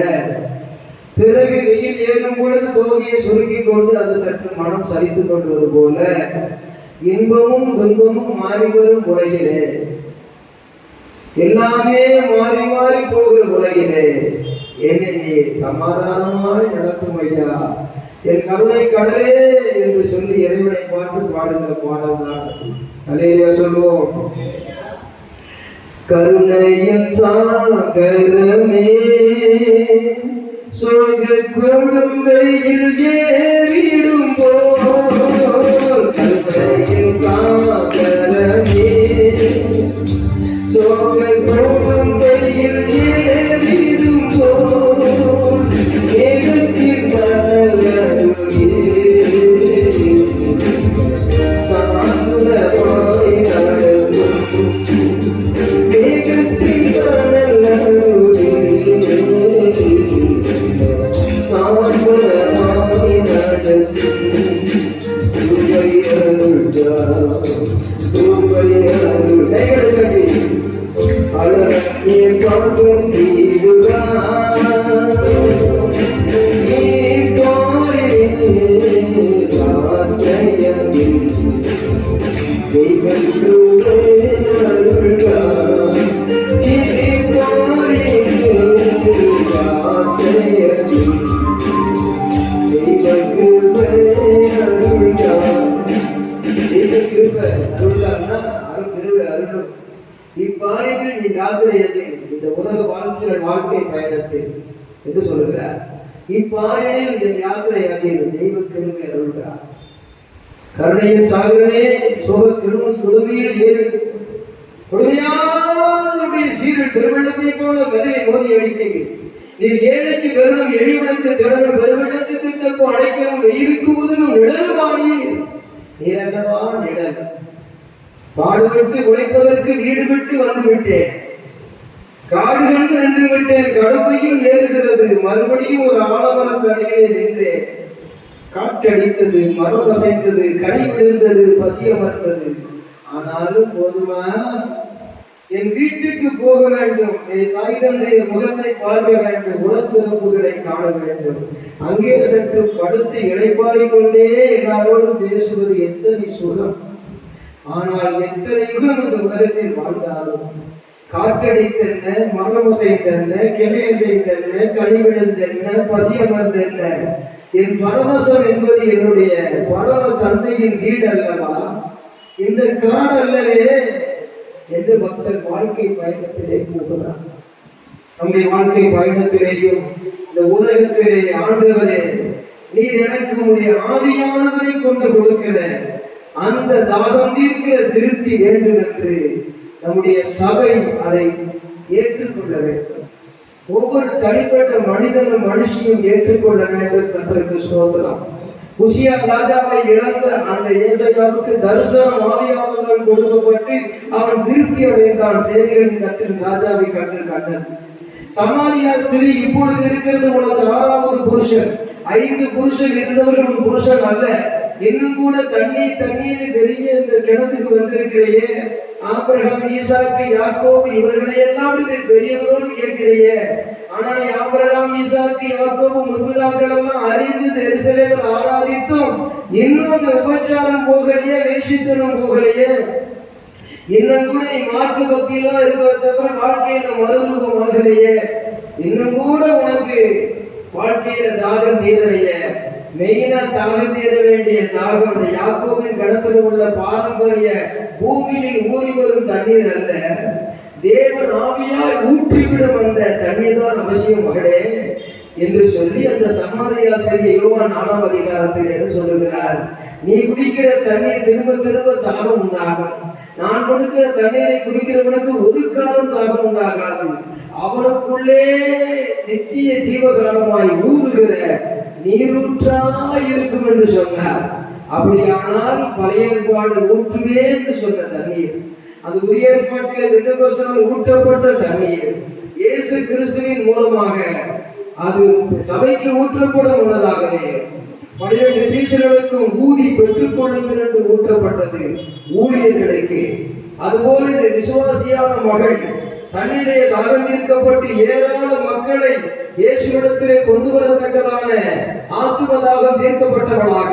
பிறகு வெயில் ஏறும் பொழுது தோகையை சுருக்கி கொண்டு அது சற்று மனம் சலித்து கொள்வது போல இன்பமும் துன்பமும் மாறி வரும் உலகிலே, எல்லாமே மாறி மாறி போகிற உலகிலே என்னை சமாதானமாய் நடத்தும் ஐயா, என் கருணை கடலே என்று சொல்லி இறைவனை பார்த்து பாடுகிற பாடல் தான். அல்லேலூயா சொல்லுவோம். கருணையின் சாகரமே சோக கொடுமையில் ஏறிடும் போது இப்பாறையில் நீ யாத்திரையதில் இந்த உலக வாழ்க்கை பயணத்தில் என்று சொல்லுகிறார். இப்பாறையில் என் யாத்திரையாகிய தெய்வ கிருபை அருள்கிறார். கருணையின் சாகரமே சோக கொடுமையில் ஏழு கொடுமையானவருடைய சீரில் பெருவெள்ளத்தை போல மதிலை மோதி அடிக்கையில் நீர் ஏழைக்கு பெருளும் எளியவனுக்கு திடனும் பெருவெள்ளத்துக்கு தப்பு அடைக்கணும் வெயிலுக்கு உதவும் நிழலுமானீர் நீர் அல்லவா நிழல். பாடுபட்டு உழைப்பதற்கு வீடு விட்டு வந்து விட்டேன், காடு கண்டு நின்று விட்டேன், கடுப்பையும் ஏறுகிறது, மறுபடியும் ஒரு ஆலமரத்தடியிலே நின்றேன். காற்றடித்தது, மரம் அசைந்தது, கனி விழுந்தது, பசி அமர்ந்தது. ஆனாலும் போதுமா? என் வீட்டுக்கு போக வேண்டும், என் தாய் தந்தைய முகத்தை பார்க்க வேண்டும், உடற்பிறப்புகளை காண வேண்டும். அங்கே சற்று படுத்து இளைப்பாறிக் கொண்டே எல்லாரோடும் பேசுவது எத்தனை சுகம். ஆனால் எத்தனை யுகம் இந்த உலகத்தில் வாழ்ந்தாலும் காற்றடித்தென்ன, மரம் அசைந்தென்ன, கிளைய செய்தென்ன, கனி விழுந்தென்ன, பசி அமர்ந்தென்ன, என் பரவசம் என்பது என்னுடைய பரவ தந்தையின் வீடு அல்லவா, இந்த காடு அல்லவே என்று பக்தர் வாழ்க்கை பயணத்திலே போகிறார். நம்முடைய வாழ்க்கை பயணத்திலேயும் இந்த உலகத்திலே ஆண்டவரே நீர் எனக்கு உம்முடைய ஆவியானவரை கொண்டு கொடுக்கிற அந்த தாகம் தீர்க்கிற திருப்தி வேண்டும் என்று நம்முடைய சபை அதை ஏற்றுக்கொள்ள வேண்டும். ஒவ்வொரு தனிப்பட்ட மனிதனும் மனுஷியும் ஏற்றுக்கொள்ள வேண்டும். கர்த்தருக்கு ஸ்தோத்திரம். உசியா ராஜாவை இழந்த அந்த ஏசாயாவுக்கு தரிசனம் ஆவியானவர்கள் கொடுக்கப்பட்டு அவன் திருப்தி அடைந்தான். சேனைகளின் கர்த்தரின் ராஜாவை கண்டது. சமாரியா ஸ்திரீ இப்பொழுது இருக்கிறது உனக்கு 6வது புருஷன். 5 புருஷன் இருந்தவர்கள் உன் புருஷன் அல்ல. இன்னும் கூட தண்ணீர் பெரிய இந்த கிணத்துக்கு வந்திருக்கிறையே. ஆபிரகாம், ஈசாக்கு, யாக்கோபு இவர்களை எல்லாம் பெரியவரோடு கேட்கிறையே. ஆனால் ஆபிரகாம், ஈசாக்கு, யாக்கோபு முற்பிதாக்கள் எல்லாம் அறிந்து எருசலேமில் ஆராதித்தும் இன்னும் அந்த விபச்சாரம் போகலையே, வேசித்தனம் போகலையே. இன்னும் கூட நீ மார்க்க பக்தியெல்லாம் இருக்கிறத தவிர வாழ்க்கையில மறுரூபம் ஆகலையே. இன்னும் கூட உனக்கு வாழ்க்கையில தாகம் தீரலையே. மெயினா தாகம் தீர வேண்டிய தாகம் அந்த யாக்கோபின் கணத்தில் உள்ள பாரம்பரிய பூமியில் ஊறி வரும் தண்ணீர் அல்ல, தேவன் ஆவியாய் ஊற்றிவிடும் அந்த தண்ணீர் தான் அவசியம் மகளே என்று சொல்லி அந்த சமாரியா ஸ்திரியை யோவான் 4ஆம் அதிகாரத்தில் சொல்லுகிறார். நீ குடிக்கிற தண்ணீர் திரும்ப திரும்ப தாகம் உண்டாகும். நான் கொடுக்கிற தண்ணீரை குடிக்கிறவனுக்கு ஒரு காலம் தாகம் உண்டாகாது. அவனுக்குள்ளே நித்திய ஜீவகாலமாய் ஊறுகிற நீரூற்றாய் இருக்கும் என்று சொன்னார். அப்படியானால் பழைய ஏற்பாடு ஊற்றுவேன் என்று சொன்ன தண்ணீர், அது புதிய ஏற்பாட்டிலே பெந்தெகோஸ்தேனால் ஊற்றப்பட்ட தண்ணீர் இயேசு கிறிஸ்துவின் மூலமாக அது சபைக்கு ஊற்றப்படும் முன்னதாகவே 12 சீசர்களுக்கும் ஊதி பெற்றுக் கொள்ளுங்கள் என்று ஊற்றப்பட்டது ஊழியர்களுக்கு. அதுபோல இந்த விசுவாசியான மகள் தன்னிலே தாகம் தீர்க்கப்பட்டு ஏராள மக்களை இயேசுவிடத்திலே கொண்டு வரத்தக்கதான ஆத்தும தாகம் தீர்க்கப்பட்டவளாக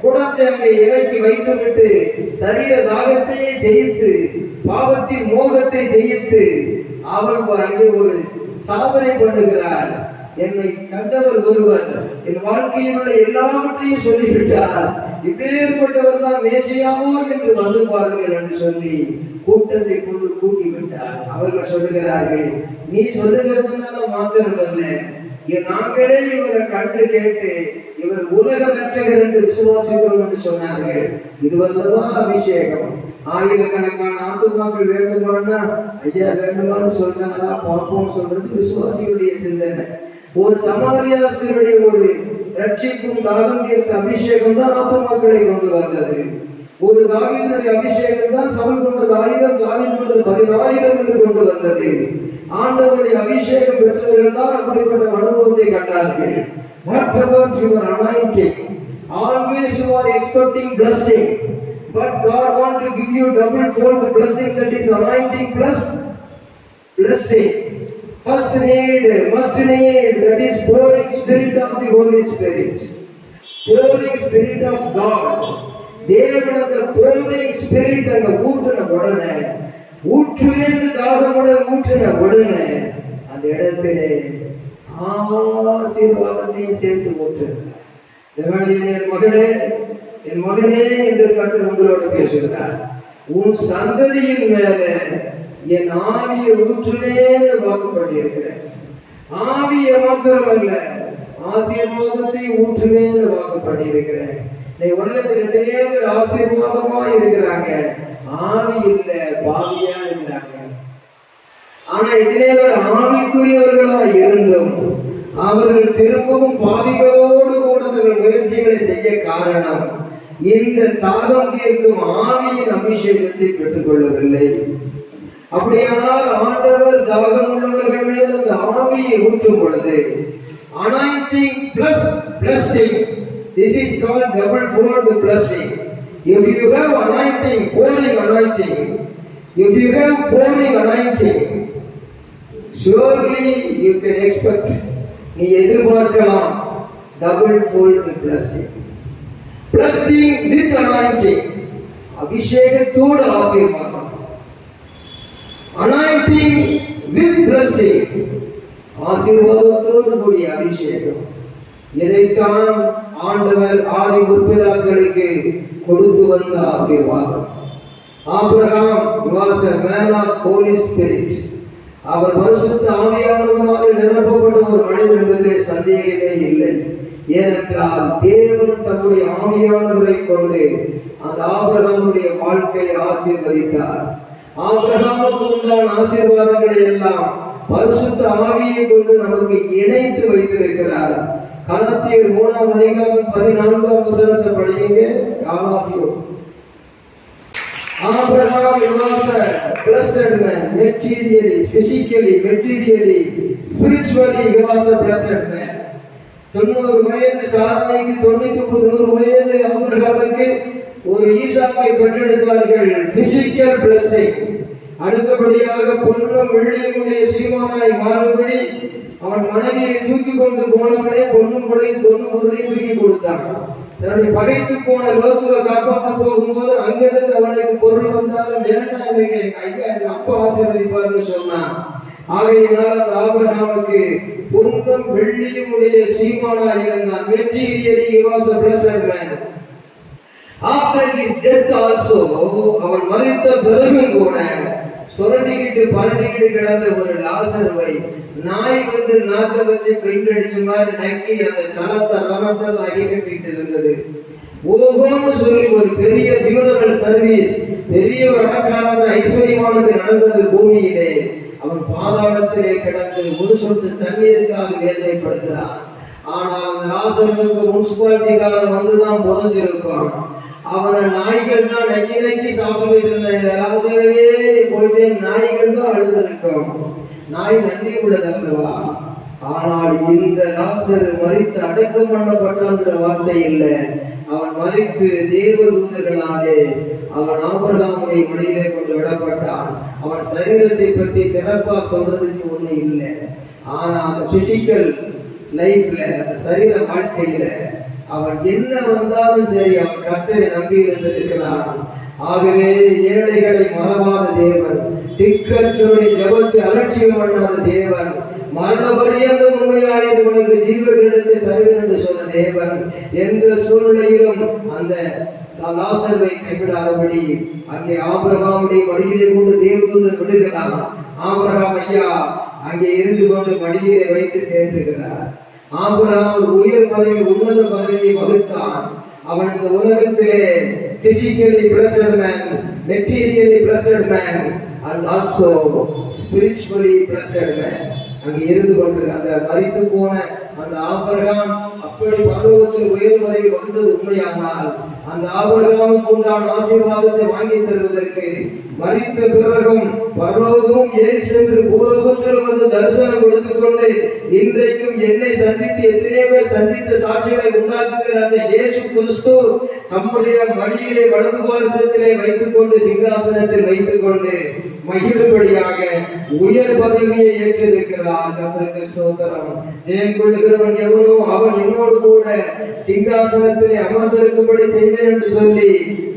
குடத்தை அங்கே இறக்கி வைத்துவிட்டு சரீர தாகத்தையே ஜெயித்து பாவத்தின் மோகத்தை ஜெயித்து அவள் அங்கே ஒரு சாதனை பண்ணுகிறாள். என்னை கண்டவர் ஒருவர் என் வாழ்க்கையில் உள்ள எல்லாவற்றையும் சொல்லிவிட்டார், இப்பேற்பட்டவர் தான் மேசியாவோ என்று வந்து பாருங்கள் என்று சொல்லி கூட்டத்தை கொண்டு கூட்டி விட்டார். அவர்கள் சொல்லுகிறார்கள், நீ சொல்லுகிறதுனால மாத்திரமல்ல, நாங்களே இவரை கண்டு கேட்டு இவர் உலக ரட்சகர் என்று விசுவாசிக்கிறோம் என்று சொன்னார்கள். இதுவல்லவா அபிஷேகம். ஆயிரக்கணக்கான ஆத்துமாக்கள் வேண்டுமானா ஐயா வேண்டுமான்னு சொல்றாரா பார்ப்போம் சொல்றது விசுவாசிகளுடைய சிந்தனை. ஒரு சமாரியாஸ்தினுடைய ஒரு ரட்சிப்பும் தாகம் தீர்த்த அபிஷேகம் தான் ஆத்துமாக்களை கொண்டு வந்தது. ஒரு தாவீதுடைய அபிஷேகம் தான் சவுல் கொண்டது 1000, தாவீது கொண்டது 14,000 என்று கொண்டு வந்தது. ஆண்டவருடைய அபிஷேகம் பெற்றவர்கள் தான் அப்படிப்பட்ட அனுபவத்தை கண்டார்கள். What about your anointing? Always you are expecting blessing. but God want to give you double fold blessing, that is anointing plus blessing. First need, must need, that is pouring spirit of the Holy Spirit, pouring spirit of God. தேவன் அந்த pouring spirit அங்க ஊத்துன உடனே, ஊற்றுவேன் தாகமுள்ள ஊற்றின உடனே அந்த இடத்திலே ஆசீர்வாதத்தையும் சேர்த்து ஊற்றுகிறார். என் மகனே என்று கர்த்தர் உங்களோடு பேசுகிறார். உன் சந்ததியின் மேல என் ஆவியை ஊற்றுவேன்னு வாக்கு பண்ணியிருக்கிறேன். ஆவியை மாத்திரமல்ல, ஆசீர்வாதத்தை ஊற்றுவேன்னு வாக்கு பண்ணியிருக்கிறேன். உலகத்தில் எத்தனையோ பேர் ஆசீர்வாதமா இருக்கிறாங்க, ஆவி இல்ல, பாவியா இருக்கிறாங்க. ஆனா எத்தனையோ பேர் ஆவிக்குரியவர்களா இருந்தும் அவர்கள் திரும்பவும் பாவிகளோடு கூட தங்கள் முயற்சிகளை செய்ய காரணம் இந்த தாகம் தீர்க்கும் ஆவியின் அபிஷேகத்தை பெற்றுக் கொள்ளவில்லை. அப்படியானால் ஆண்டவர் தாகம் உள்ளவர்கள் மேல் அந்த ஆவியை ஊற்றும் பொழுது anointing plus blessing, this is called double fold blessing. If you have anointing, pouring anointing, if you have pouring anointing, surely you can expect, நீ எதிர்பார்க்கலாம் double fold blessing. Blessing with anointing, அபிஷேகத்தோடு ஆசீர்வாதம். Anointing with blessing, ஆசீர்வாதத்தோடு கூடிய அபிஷேகம். இதைத்தான் ஆண்டவர் ஆதி முற்பிதாக்களுக்கு கொடுத்து வந்த ஆசீர்வாதம். Abraham was a man of Holy Spirit. அவர் பரிசுத்த ஆவியானவரால் நிரப்பப்பட்ட ஒரு மனிதர் என்பதிலே சந்தேகமே இல்லை. ஏனென்றால் தேவன் தம்முடைய ஆவியானவரை கொண்டு அந்த ஆபிரகாமுடைய வாழ்க்கையை ஆசீர்வதித்தார். ஆபிரகாமுக்கு உண்டான ஆசீர்வாதங்களை எல்லாம் பரிசுத்த ஆவியை கொண்டு நமக்கு இணைத்து வைத்திருக்கிறார். கலாத்தியர் 3ஆம் அதிகாரம் 14ஆம் வசனத்தை படியுங்க. all of you. Abraham was a blessed man, materially, physically, materially, spiritually he was a blessed man. 90 வயது சாராய்க்கு, 99 வயது ஆபிரகாமுக்கு ஒரு ஈசாக்கை பெற்றெடுத்தார்கள். Physical blessing. அடுத்தபடியாக பொன்னும் வெள்ளியுடைய சீமானாய் மாறும்படி அவன் மனைவியை தூக்கி கொண்டு போனவனே பொன்னும் பொருளையும் தூக்கி கொடுத்தான். தன்னுடைய பகைத்து போன லோத்துவை காப்பாற்ற போகும்போது அங்கிருந்து அவனுக்கு பொருள் வந்தாலும் வேண்டாம், எனக்கு எங்க ஐயா எங்க அப்பா ஆசீர்வதிப்பார்னு சொன்னான். ஆகையினால் அந்த ஆபிரகாமுக்கு பொன்னும் வெள்ளியும் உடைய சீமானாய் இருந்தான். Materially he was a blessed man. After his death also, அவன் மரித்த பிறகு கூட சுரண்டிக்கிட்டு பரண்டிக்கிட்டு கிடந்த ஒரு லாசருவை நாய் வந்து நாட்டை வச்சு பெயிண்ட் அடிச்ச மாதிரி நக்கி அந்த சலத்தை ரணத்தை ஆகி கட்டிட்டு இருந்தது. ஓஹோன்னு சொல்லி ஒரு பெரிய ஃபியூனரல் சர்வீஸ், பெரிய ஒரு அடக்காரர் ஐஸ்வர்யமானது நடந்தது பூமியிலே. அவன் பாதாளத்திலே கிடந்து ஒரு சொட்டு தண்ணீருக்காக வேதனைப்படுகிறான். ஆனால் அந்த லாசருக்கு முனிசிபாலிட்டிக்காரன் வந்துதான் புதைஞ்சிருக்கான். அவனை நாய்கள் தான் நக்கி நக்கி சாப்பிட்டு இருந்த லாசரவே நீ போயிட்டு நாய்கள் தான் அழுதுருக்கோம். நாய் நன்றி உள்ளதல்லவா? ஆனால் இந்த லாசர் மரித்து அடக்கம் பண்ணப்பட்டான்ற வார்த்தை இல்லை. அவன் மரித்து தேவதூதர்களாலே அவன் ஆபிரகாமுடைய மடியிலே கொண்டு விடப்பட்டான். அவன் சரீரத்தை பற்றி சிறப்பா சொல்றதுக்கு ஒண்ணு இல்லை. ஆனா அந்த பிசிக்கல் லைஃப்ல, அந்த சரீர வாழ்க்கையில அவன் என்ன வந்தாலும் சரி அவன் கர்த்தரை நம்பி இருந்திருக்கிறான். ஆகவே ஏழைகளை மறவாத தேவன், திக்கற்றோடைய ஜபத்தை அலட்சியம் பண்ணாத தேவன், மரண பரியந்த உண்மையாளி உனக்கு ஜீவகிரீடத்தை தருவேன் என்று சொன்ன தேவன், எந்த சூழ்நிலையிலும் அந்த லாசருவை கைவிடாதபடி அங்கே ஆபிரகாமுடைய மடியிலே கொண்டு தேவதூதன் விடுகிறான். ஆபிரகாம் ஐயா அங்கே இருந்து கொண்டு மடியிலே வைத்து தேற்றுகிறார். ஆபிரகாம் ஒரு உயர் பதவி, உன்னத பதவியை வகுத்தான். அவன் இந்த உலகத்திலே physically blessed man, materially blessed man and also spiritually blessed man. அங்கே இருந்து கொண்டிருக்க அந்த மரித்து போன அந்த ஆபிரகாம் அப்படி பரலோகத்தில் உயர் பதவி வகுத்தது உண்மையானால், அந்த ஆபிரகாமுக்கு உண்டான ஆசீர்வாதத்தை வாங்கி தருவதற்கு மரித்த பிறகும் பரலோகமும் ஏறி சென்று பூலோகத்தில் வந்து தரிசனம் கொடுத்து கொண்டு இன்றைக்கும் என்னை சந்தித்து எத்தனை பேர் சந்தித்த சாட்சிகளை உண்டாக்குகிற அந்த இயேசு கிறிஸ்து நம்முடைய மடியிலே வலது பாரசத்திலே வைத்துக் கொண்டு சிங்காசனத்தில் வைத்துக் கொண்டு மகிழும்படியாக உயர் பதவியை ஏற்றிருக்கிறார். கர்த்தருக்கு ஸ்தோத்திரம். ஜெயம் கொள்ளுகிறவன் எவனோ அவன் என்னோடு கூட சிங்காசனத்திலே அமர்ந்திருக்கும்படி செய்வேன் என்று சொல்லி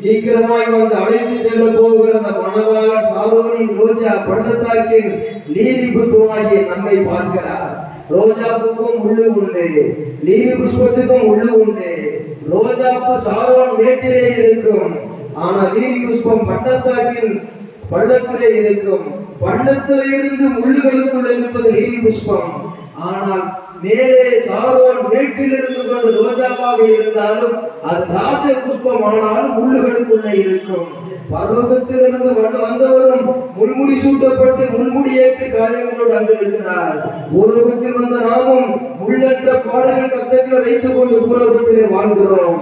சீக்கிரமாய் வந்து அழைத்து செல்ல போகிற அந்த மணவாளன் சாரோனின் ரோஜா பள்ளத்தாக்கின் லீலி புஷ்பமாகிய நம்மை பார்க்கிறார். ரோஜாப்புக்கும் முள்ளு உண்டு, லீலி புஷ்பத்துக்கும் முள்ளு உண்டு. ரோஜாப்பு சாரோன் மேட்டிலே இருக்கும், ஆனால் லீலி புஷ்பம் பள்ளத்தாக்கின் பள்ளத்திலே இருக்கும். பள்ளத்திலே இருந்து முள்ளுகளுக்குள் இருப்பது லீலி புஷ்பம். ஆனால் மேலே சாரோன் மேட்டில் இருந்து கொண்டு ரோஜாவாக இருந்தாலும் அது ராஜ புஷ்பம் ஆனாலும் முள்ளுகளுக்குள்ளே இருக்கும். பரலோகத்திலிருந்து வந்தவரும் முள்முடி சூட்டப்பட்டு முள்முடி ஏற்று காயங்களோடு அங்கிருக்கிறார். பூலோகத்தில் வந்த நாமும் முள்ளென்ற பாடல்கள் கச்சைகளை வைத்துக் கொண்டு பூலோகத்திலே வாழ்கிறோம்.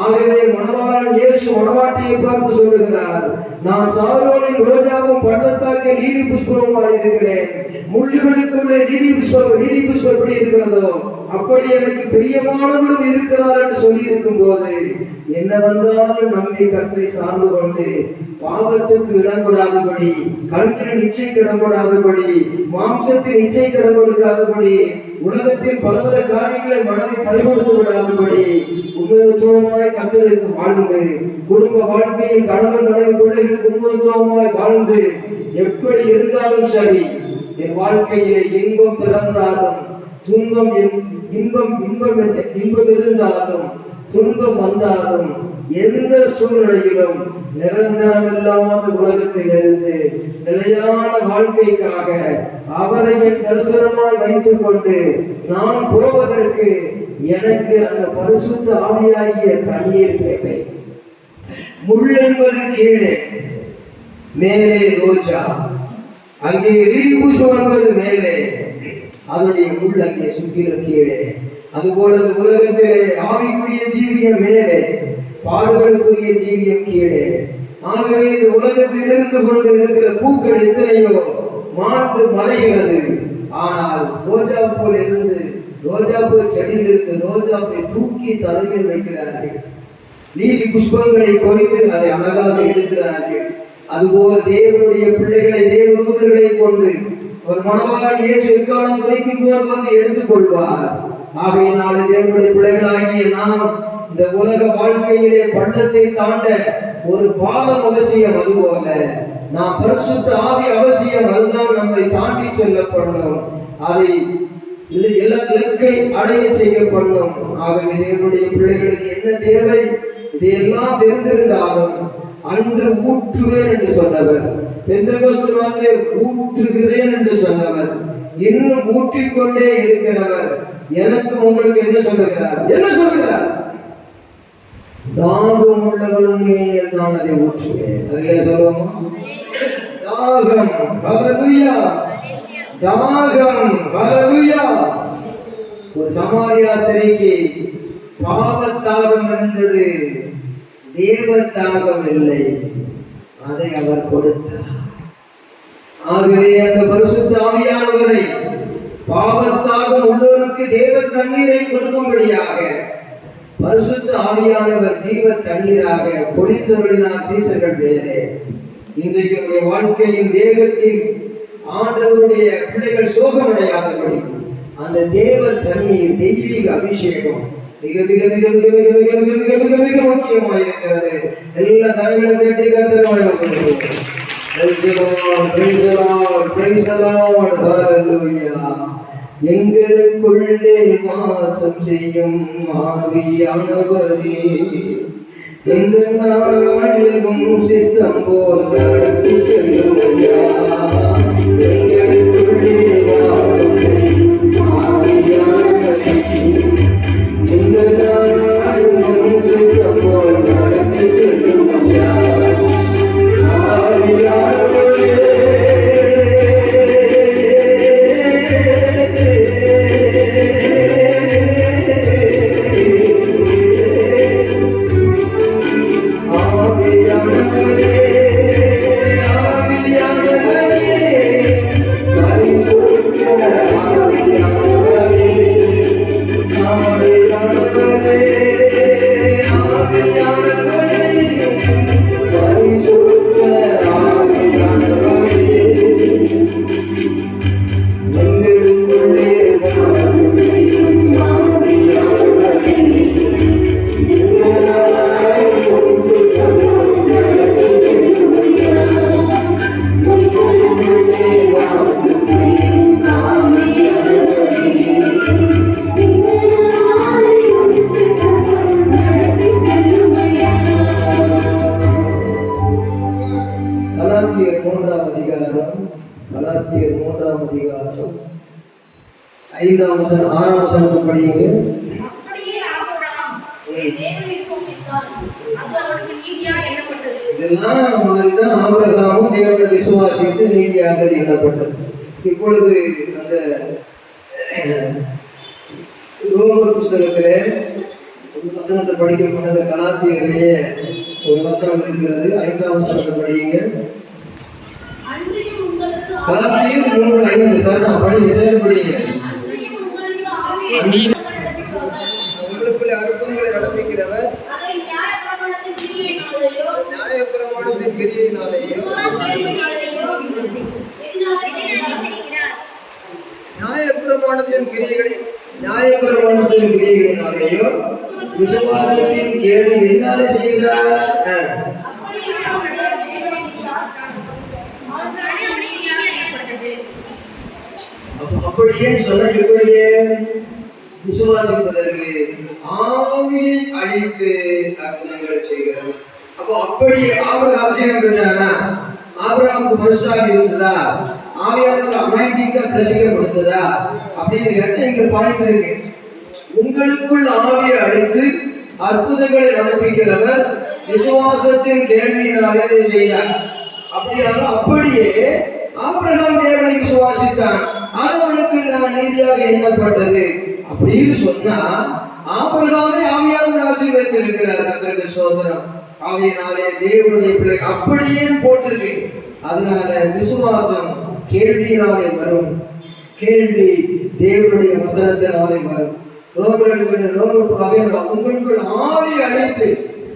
ஆகவே மணவாளன் இயேசு மணவாட்டியை பார்த்து சொல்லுகிறார், நான் சாரோனின் ரோஜாவும் பள்ளத்தாக்கில் லீலி புஷ்பமாக இருக்கிறேன். முள்ளுகளுக்குள்ளே லீலி புஷ்பம் எப்படி இருக்கிறதோ அப்படி எனக்கு பிரியமானவர்களும் இருக்கிறார் என்று சொல்லி இருக்கும் போது என்ன வந்தாலும் நம்மை கர்த்தரை சார்ந்து கொண்டு பாவத்துக்கு இடம் கொடாதபடி, கண்ணின் இச்சைக்கு இடம் கொடாதபடி, மாம்சத்தின் இச்சைக்கு இடம் கொடுக்காதபடி, உலகத்தின் பலவித காரியங்களை மனதை பறிகொடுத்து விடாதபடி உண்மைத்துவமாய் கர்த்தருக்கு வாழ்ந்து குடும்ப வாழ்க்கையில் கணவன் மனைவி பிள்ளைகளுக்கு உண்மைத்துவமாய் வாழ்ந்து எப்படி இருந்தாலும் சரி, என் வாழ்க்கையிலே இன்பம் பிறந்தாலும் துன்பம் இன்பம் இருந்தாலும் துன்பம் வந்தாலும் எந்த சூழ்நிலையிலும் நிரந்தரமில்லாத உலகத்தில் இருந்து நிலையான வாழ்க்கைக்காக அவரை என் தரிசனமாய் வைத்துக் கொண்டு நான் போவதற்கு எனக்கு அந்த பரிசுத்த ஆவியாகிய தண்ணீர் தேவை. முள் என்பது கீழே, மேலே ரோஜா, அங்கே லீலி புஷ்பம் என்பது மேலே, அதனுடைய முள் அங்கே சுற்றிலும் கீழே. அதுபோல உலகத்திலே ஆவிக்குரிய ஜீவியம் மேலே, பாடுகளுக்குரிய ஜீவியம் கீழே. ஆகவே இந்த உலகத்தில் இருந்து கொண்டு இருக்கிற பூக்கள் எத்தனையோ மாண்டு மறைகிறது. ஆனால் ரோஜாப்பூ இருந்து, ரோஜாப்பூ செடியில் இருந்து ரோஜாப்பை தூக்கி தலைமையில் வைக்கிறார்கள். லீலி புஷ்பங்களை கொய்து அதை அழகாக எடுக்கிறார்கள். அதுபோல தேவனுடைய பிள்ளைகளை, தேவதூதர்களை கொண்டு ஒரு மணவாளன் இயேசு எக்காலம் துரைக்கும் போது வந்து எடுத்துக் கொள்வார். ஆகையினால தேவனுடைய பிள்ளைகளாகிய நாம் இந்த உலக வாழ்க்கையிலே பள்ளத்தை தாண்ட ஒரு பாலம் அவசியம். அதுபோல நாம் பரிசுத்த ஆவி அவசியம். அதுதான் நம்மை தாண்டி செல்ல பண்ணும், அதை இலக்கை அடைய செய்ய பண்ணும். ஆகவே தேவனுடைய பிள்ளைகளுக்கு என்ன தேவை? இதையெல்லாம் தெரிந்திருந்தாலும் அன்று ஊற்றுவேன் என்று சொன்னவர், பெந்தெகோஸ்து நாளிலே ஊற்றுகிறேன் என்று சொன்னவர், இன்னும் ஊற்றிக்கொண்டே இருக்கிறவர் எனக்கும் உங்களுக்கு என்ன சொல்லுகிறார்? தாகம் உள்ளவன் மேல் நான் அதை ஊற்றுவேன். அதிலே சொல்லுவோமா? தாகம், ஹல்லேலூயா, தாகம், ஹல்லேலூயா. ஒரு சமாரியா ஸ்திரீக்கு பாவத்தாகம் இருந்தது, தேவத்தாகம் இல்லை. அதை அவர் கொடுத்தார். ஆகவே அந்த பரிசுத்த ஆவியானவரை பாவத்தாகம் உள்ளோருக்கு தேவ தண்ணீரை கொடுக்கும்படியாக பரிசுத்த ஆவியானவர் ஜீவ தண்ணீராக பொழிந்தருளினார் சீசர்கள் மேலே. இன்றைக்கு நம்முடைய வாழ்க்கையின் வேகத்தில் ஆண்டவருடைய பிள்ளைகள் சோகமடையாதபடி அந்த தேவ தண்ணீர், தெய்வீக அபிஷேகம் மிக மிக மிக மிக மிக மிக மிக மிக மிக மிக முக்கியமாக இருக்கிறது. எல்லா கரங்களும் தட்டி கர்த்தரை எங்களுக்குள்ளே வாசம் செய்யும் ஆவியானவரே, எந்த நாளிலும் சித்தம் போல் நடத்தி செல்லுமையா. எங்களுக்குள்ளே வாசம் செய்யும் ஆவியானவரே, எந்த நாளிலும் சித்தம் போல் நடத்தி செல்லுமையா. ஆவியானவரே, ஆவியானவரே, பரிசுத்த ஆவியானவரே, ஆவியானவரே, ஆவியானவரே, பரிசுத்த ஆவியானவரே, எங்களுக்குள்ளே வாசம் செய்யும் ஆவியானவரே, எங்களாய் பரிசுத்தமாய் நடந்து செல்லுமையா. எங்களுக்குள்ளே வாசம் செய்யும் ஆவியானவரே, எங்களாய் பரிசுத்தமாய் நடந்து செல்லுமையா. கலாத்தியர் 3ஆம் அதிகாரம், கலாத்தியர் 3ஆம் அதிகாரம் 5ஆம் வசனம் 6ஆம் வசனத்தை படியுங்க. அப்படியே ஆபிரகாம் தேவனை விசுவாசித்தான், அது அவனுக்கு நீதியாக எண்ணப்பட்டது. இதெல்லாம் மாதிரிதான் ஆபிரகாமும் தேவனை விசுவாசித்து நீதியாக எண்ணப்பட்டது. இப்பொழுது அந்த ரோமர் புஸ்தகத்திலே ஒரு வசனத்தை படிக்க கொண்ட அந்த கலாத்தியரிலேயே ஒரு வசனம் இருக்கிறது. 5ஆம் வசனத்தை படியுங்க. அன்றியும் உங்களுக்கு கலாத்தியர் 3:5. சார் நான் படிங்க, சேர்ந்து படிங்க. அன்றியும் உங்களுக்கு ஆவியை நடப்பிக்கிறவர், உங்களுக்குள்ளே அற்புதங்களை நடப்பிக்கிறவர், அதை நியாயப்பிரமாணத்தின் கிரியையினாலேயோ நியாயப்பிரமாணத்தின் கிரியையினாலேயோ, விசுவாசத்தினாலேயோ எதினாலே செய்கிறார். நியாயப்பிரமாணத்தின் கிரியைகளினாலேயோ விசுவாசத்தின் கேள்வி எதனாலே செய்கிறார்? அப்படியே ஆபிரகாம் விசுவாசித்தார், அது அவனுக்கு நீதியாக எண்ணப்பட்டது. அப்படியே சொன்ன எப்படியே விசுவாசிப்பதற்கு ஆவியை அழித்து அற்புதங்களை செய்கிறவர். அப்போ அப்படி ஆபிரகாம் அபிஷேகம் பெற்றானா? ஆபிரகாமுக்கு பரிசுத்தாவி இருந்ததா? ஆவியானவர் அனாயிண்டிங்கா பிரசிக்க கொடுத்ததா அப்படின்னு கேட்ட இங்க பாயிண்ட் இருக்கு. உங்களுக்குள் ஆவியை அழித்து அற்புதங்களை நடப்பிக்கிறவர் விசுவாசத்தின் கேள்வியினாலே அதை செய்தார். அப்படியே ஆபிரகாம் தேவனை விசுவாசித்தான், அது அவனுக்கு நீதியாக எண்ணப்பட்டது அப்படின்னு சொன்னா ஆபிரகாமே ஆவியானவர் ஆசீர்வதித்திருக்கிறார். கர்த்தருக்கு ஸ்தோத்திரம். ஆவியினாலே தேவனுடைய பிள்ளை அப்படியே போட்டிருக்கு. அதனால விசுவாசம் கேள்வியினாலே வரும், கேள்வி தேவனுடைய வசனத்தினாலே வரும். உங்களுக்குள் ஆவி அழித்து,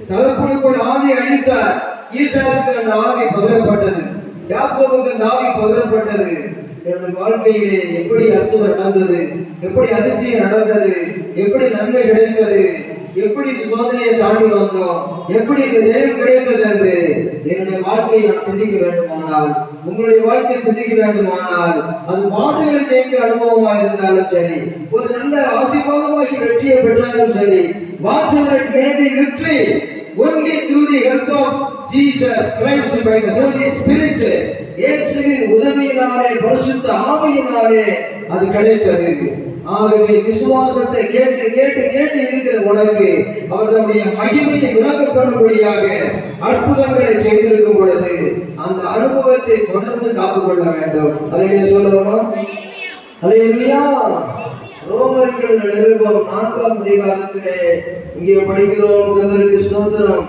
தகப்பனுக்குள் ஆவி அழித்தார். ஈசாவுக்கு அந்த ஆவி பகிரப்பட்டது, யாக்கோபுக்கு அந்த ஆவி பகிரப்பட்டது. என்னுடைய வாழ்க்கையிலே எப்படி அற்புதம் நடந்தது, எப்படி அதிசயம் நடந்தது, எப்படி நன்மை கிடைத்தது, எப்படி இந்த சோதனையை தாண்டி வந்தோம், எப்படி இந்த ஜெயம் கிடைத்தது என்று என்னுடைய வாழ்க்கையை நான் சிந்திக்க வேண்டுமானால், உங்களுடைய வாழ்க்கையை சிந்திக்க வேண்டுமானால், அது பாடுகளை ஜெயிக்கிற அனுபவமாக இருந்தாலும் சரி, ஒரு நல்ல ஆசீர்வாதமாகி வெற்றியை பெற்றாலும் சரி, whatever it may be victory only through the help of Jesus Christ by the Holy Spirit. இயேசுவின் உதவியினாலே, பரிசுத்த ஆவியினாலே அது கிடைத்தது. ஆகவே விசுவாசத்தை கேட்டு கேட்டு கேட்டு இருக்கிற உனக்கு அவர் தம்முடைய மகிமையை விளக்க பண்ணும்படியாக அற்புதங்களை செய்திருக்கும் பொழுது அந்த அனுபவத்தை தொடர்ந்து காத்துக்கொள்ள வேண்டும். அல்லேலூயா சொல்லுவோமா? அல்லேலூயா. ரோமர்கள் நிருபம் 4ஆம் அதிகாரத்திலே இங்கே படிக்கிறோம். கர்த்தருக்கு ஸ்தோத்திரம்.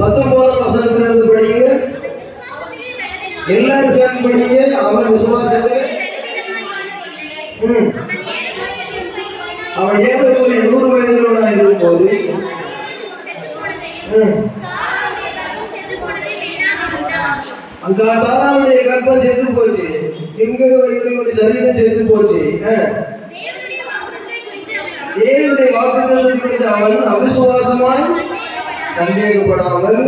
19ஆம் வசனத்திலிருந்து படிங்க. எல்லாரும் சேர்ந்து படிங்க. அவன் விசுவாசத்திலே அவன் ஏறக்குறைய 100 வயதிலுள்ளவனாய் இருக்கும்போது அங்க சாராவுடைய கர்ப்பம் செத்து போச்சு. இங்க இவருடைய சரீரம் செத்து போச்சு. தேவனுடைய வாக்குத்தத்தத்தை குறித்து அவன் அவிசுவாசமாய் சந்தேகப்படாமல்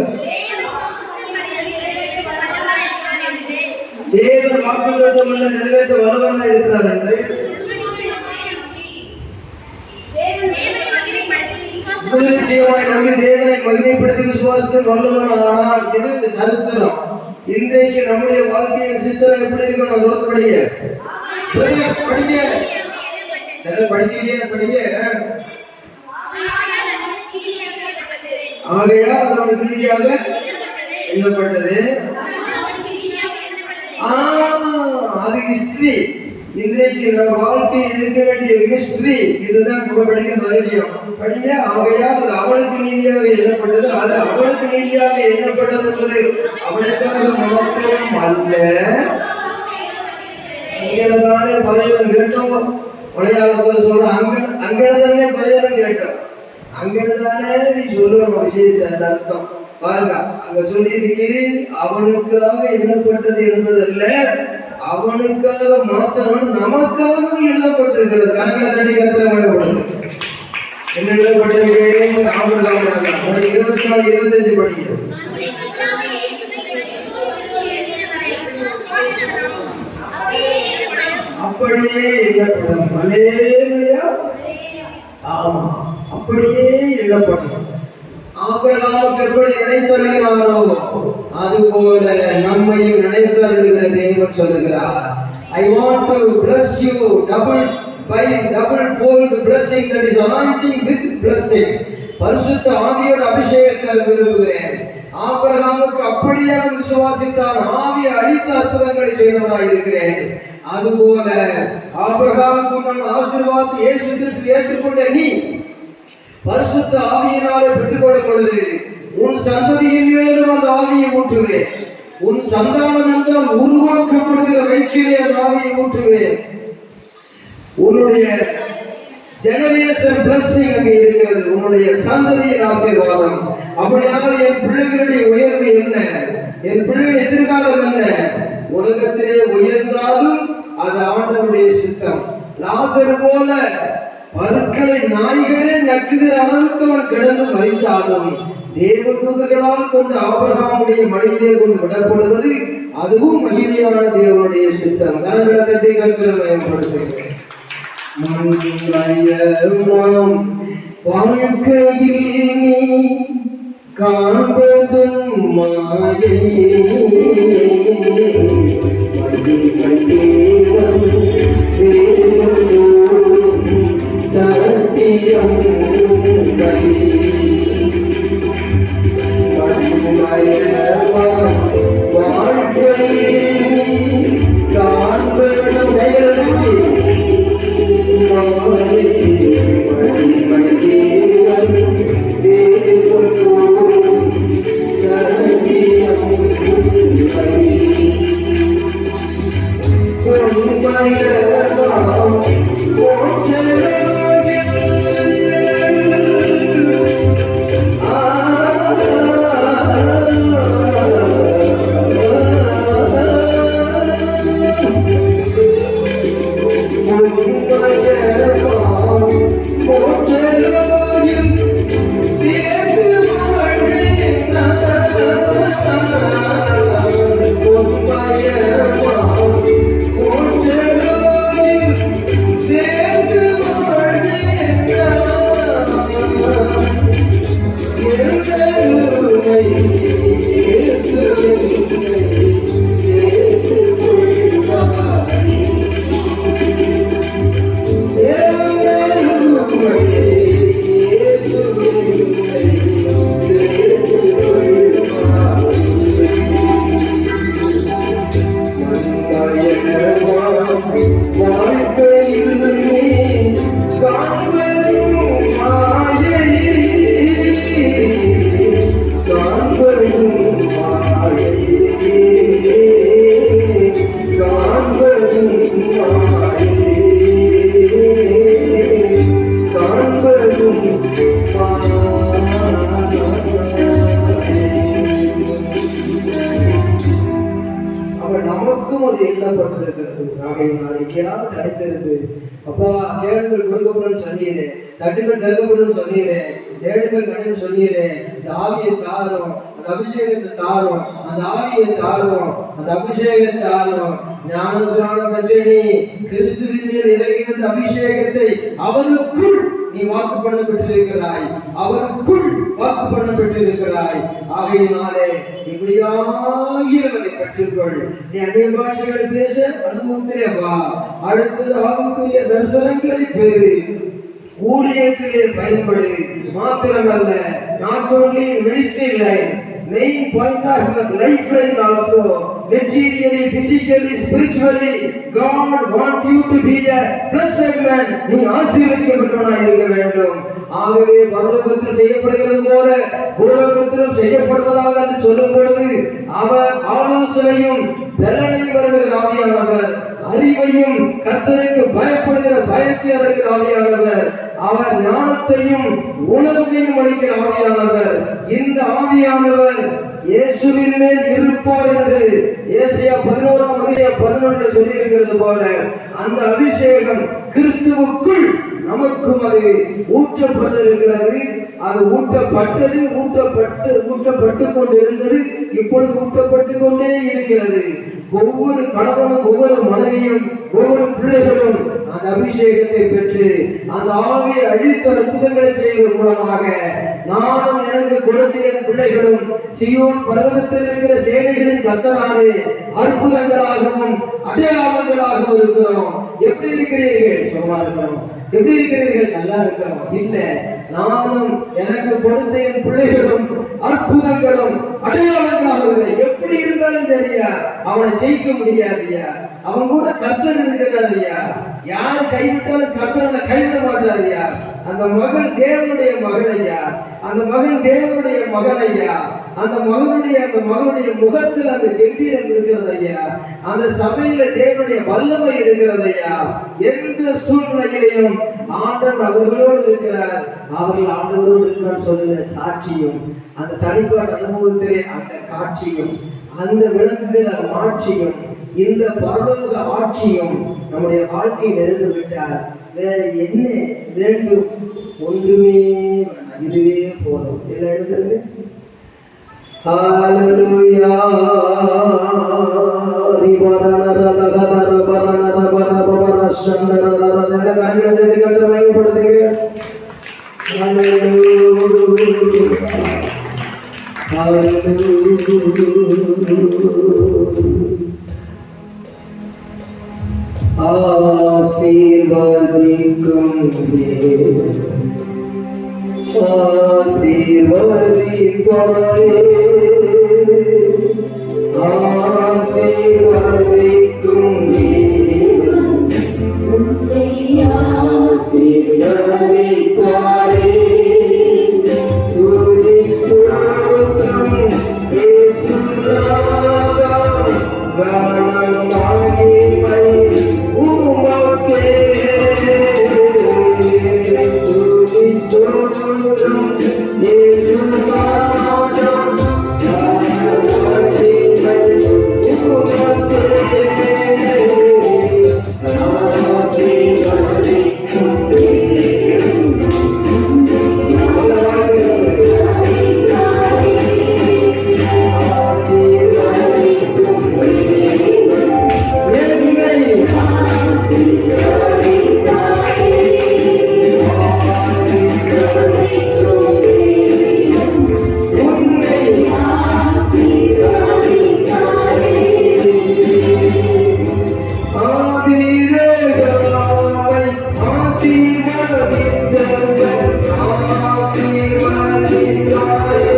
தேவன் வாக்குத்தத்தம் நிறைவேற்ற வல்லவராக இருக்கிறார் என்று நிச்சயமாய் நம்பி தேவனை மகிமைப்படுத்தி விசுவாசத்தில் வல்லவனானால் இது சரித்திரம். இன்றைக்கு நம்முடைய வாழ்க்கையின் சித்திரம் எப்படி இருக்கும்? நான் சொல்றது படிங்க, படிங்க, சரி படிக்கிறீங்க, படிங்க. ஆகையால் அது அவனுக்கு நீதியாக எண்ணப்பட்டது. அது ஹிஸ்டரி. இன்றைக்கு நம்ம வாழ்க்கையில் இருக்க வேண்டிய மிஸ்ட்ரி இதுதான். நம்ம படிக்கிற ரகசியம் படிங்க. ஆகையால் அது அவனுக்கு நீதியாக எண்ணப்பட்டது, அது அவனுக்கு நீதியாக எண்ணப்பட்டது என்பது அவனுக்காக மாத்திரம் அல்ல. அங்கேதானே பரையனம் கேட்டோம். மலையாளத்தில் சொல்ற அங்கேதானே பரையனம் கேட்டோம். அங்கேதானே நீ சொல்ற விஷயத்தை அர்த்தம் பாருங்க. அங்க சொல்லி இருக்கு அவனுக்காக எண்ணப்பட்டது என்பதல்ல, அவனுக்காக மாத்திரம் நமக்காகவும் எழுதப்பட்டிருக்கிறது. கரங்களை தட்டி கருத்தரமாகப்படுது. என்ன எழுதப்பட்டிருக்கு? ஆபிரகாமுக்காக. 24-25 படிக்கிறது. அப்படியே எண்ணப்படும். அல்லேலூயா. ஆமா, அப்படியே எண்ணப்படும். ஆபிரகாமுக்கு எப்படி நினைத்தருளினாரோ அதுபோல நம்மையும் நினைத்தருளுகிற தேவன் சொல்லுகிறார், I want to bless you double fold blessing, that is anointing with blessing. பரிசுத்த ஆவியோட அபிஷேகத்தை விரும்புகிறேன். ஆபிரகாமுக்கு அப்படியே அவன் விசுவாசித்தான், ஆவியை அழித்த அற்புதங்களை செய்தவராய் இருக்கிறேன். அதுபோல ஆபிரகாமுக்கு நான் ஆசீர்வாதத்தை இயேசு கிறிஸ்து ஏற்றுக்கொண்ட நீ பரிசுத்த ஆவியினாலே பெற்றுக்கொள்ளும் பொழுது உன் சந்ததியின் மேலும் அந்த ஆவியை ஊற்றுவேன். உன் சந்தானம் என்றால் உருவாக்கப்படுகிற வயிற்றிலே அந்த ஆவியை ஊற்றுவேன். உன்னுடைய ஜெனரேஷன் பிளஸிங் அங்கே இருக்கிறது, உன்னுடைய சந்ததியின் ஆசீர்வாதம். அப்படியானால் என் பிள்ளைகளுடைய உயர்வு என்ன, என் பிள்ளைகள் எதிர்காலம் என்ன? உலகத்திலே உயர்ந்தாலும் அது ஆண்டவருடைய சித்தம். லாசர் போல பருக்களை நாய்களே நக்குகிற அளவுக்கு அவன் கிடந்து மரித்தாலும் தேவதூதர்களால் கொண்டு ஆபிரகாமுடைய மடியிலே கொண்டு விடப்படுவது அதுவும் மகிமையான தேவனுடைய சித்தம். கரங்களை தட்டி கருத்துரை மயப்படுத்துகிறேன். வாழ்க்கையில் நீ காண்பதும் மாயை, சத்தியம் அப்பா கேளுங்கள் கொடுக்கப்படும் சொன்னீரே, தட்டுகள் திறக்கப்படும் சொன்னீரே, தேடுகள் கடன் சொன்னீரே. இந்த ஆவியை தாரும், அந்த அபிஷேகத்தை தாரும், அந்த ஆவியை தாரும், அந்த அபிஷேகத்தை தாரும். ஞானஸ்நானம் பெற்ற நீ கிறிஸ்துவின் மேல் இறங்கி வந்த அபிஷேகத்தை அவருக்குள் நீ வாக்கு பண்ண பெற்றிருக்கிறாய், அவருக்குள் வாக்கு பண்ண பெற்றிருக்கிறாய். ஆகையினாலே இப்படியாகிலும் அதை கற்றுக்கொள். நீ அந்நிய பாஷைகளை பேச அனுபவத்திலே வா. அடுத்தது ஆவிக்குரிய தரிசனங்களை பெறு, ஊழியத்திலே பயன்படு. மாத்திரமல்ல, not only ministry line, main point of your lifeline also. Materially, physically, spiritually, God want you to be a blessed man. நீ ஆசீர்வதிக்கப்பட்டவனாய் இருக்க வேண்டும். ஆகவே பரலோகத்தில் செய்யப்படுகிறது போல பூலோகத்திலும் செய்யப்படுவதாக என்று சொல்லும் பொழுது அவர் ஆலோசனையும் பலனையும் வருகிற ஆவியானவர், அறிவையும் கர்த்தருக்கு பயப்படுகிற பயத்தை அடைகிற ஆவியானவர், அவர் ஞானத்தையும் உணர்வையும் அளிக்கிற ஆவியானவர். இந்த ஆவியானவர் இயேசுவின் மேல் இருப்பார் என்று ஏசாயா 11:11 சொல்லி இருக்கிறது போல அந்த அபிஷேகம் கிறிஸ்துவுக்குள் நமக்கும் அது ஊற்றப்பட்டிருக்கிறது. அது ஊற்றப்பட்டு கொண்டு இருந்தது, இப்பொழுது ஊற்றப்பட்டு கொண்டே இருக்கிறது. ஒவ்வொரு கணவனும் ஒவ்வொரு மனைவியும் ஒவ்வொரு பிள்ளைகளும் அந்த அபிஷேகத்தை பெற்று அந்த ஆவியை அழித்து அற்புதங்களை செய்வதன் மூலமாக நானும் எனக்கு கொடுத்த என் பிள்ளைகளும் சீயோன் பர்வதத்தில் இருக்கிற சேனைகளின் கர்த்தராலே அற்புதங்களாகவும் அடையாளங்களாகவும் இருக்கிறோம். எப்படி இருக்கிறீர்கள்? சுகமா இருக்கிறோம். எப்படி இருக்கிறீர்கள்? நல்லா இருக்கிறோம். இல்ல, நானும் எனக்கு கொடுத்த என் பிள்ளைகளும் அற்புதங்களும் அடையாளங்களாக இருக்கிறேன். எப்படி இருந்தாலும் சரியா, அவனை ஜெயிக்க முடியாதுயா. அவன் கூட கர்த்தர் இருக்கிறாருயா. யார் கைவிட்டாலும் கர்த்தர் அவனை கைவிட மாட்டாருயா. அந்த மகள் தேவனுடைய மகள் ஐயா. அந்த மகன் தேவனுடைய மகன் ஐயா. அந்த மகனுடைய முகத்தில் அந்த கம்பீரம் இருக்கிறது ஐயா. அந்த சபையில தேவனுடைய வல்லமை இருக்கிறது ஐயா. எந்த சூழ்நிலையிலையும் ஆண்டவர் அவர்களோடு இருக்கிறார். அவர்கள் ஆண்டவரோடு இருக்கிறார் சொல்லுகிற சாட்சியும், அந்த தனிப்பாட்டு அனுபவத்திலே அந்த காட்சியும், அந்த விளக்குகிற மாட்சியும், இந்த பரலோக ஆட்சியும் நம்முடைய வாழ்க்கையில் இருந்து விட்டார். வேற என்ன வேண்டும்? ஒன்றுமே வேண்டாம், இதுவே போதும். எல்லாம் எழுதுறது. ஹalleluya ஆசீர்வதிக்கும் ஆசீர்வதிப்பாரே, ஆசீர்வதிக்கும் ஆசீர்வதிப்பாரே. துதி ஸ்தோத்திரம் இயேசுநாதா, கனம் மகிமை உமக்கே. துதி ஸ்தோத்திரம் இயேசுநாதா, கனம் மகிமை உமக்கே. ஆசீர்வதிக்கும் ஆசீர்வதிப்பாரே.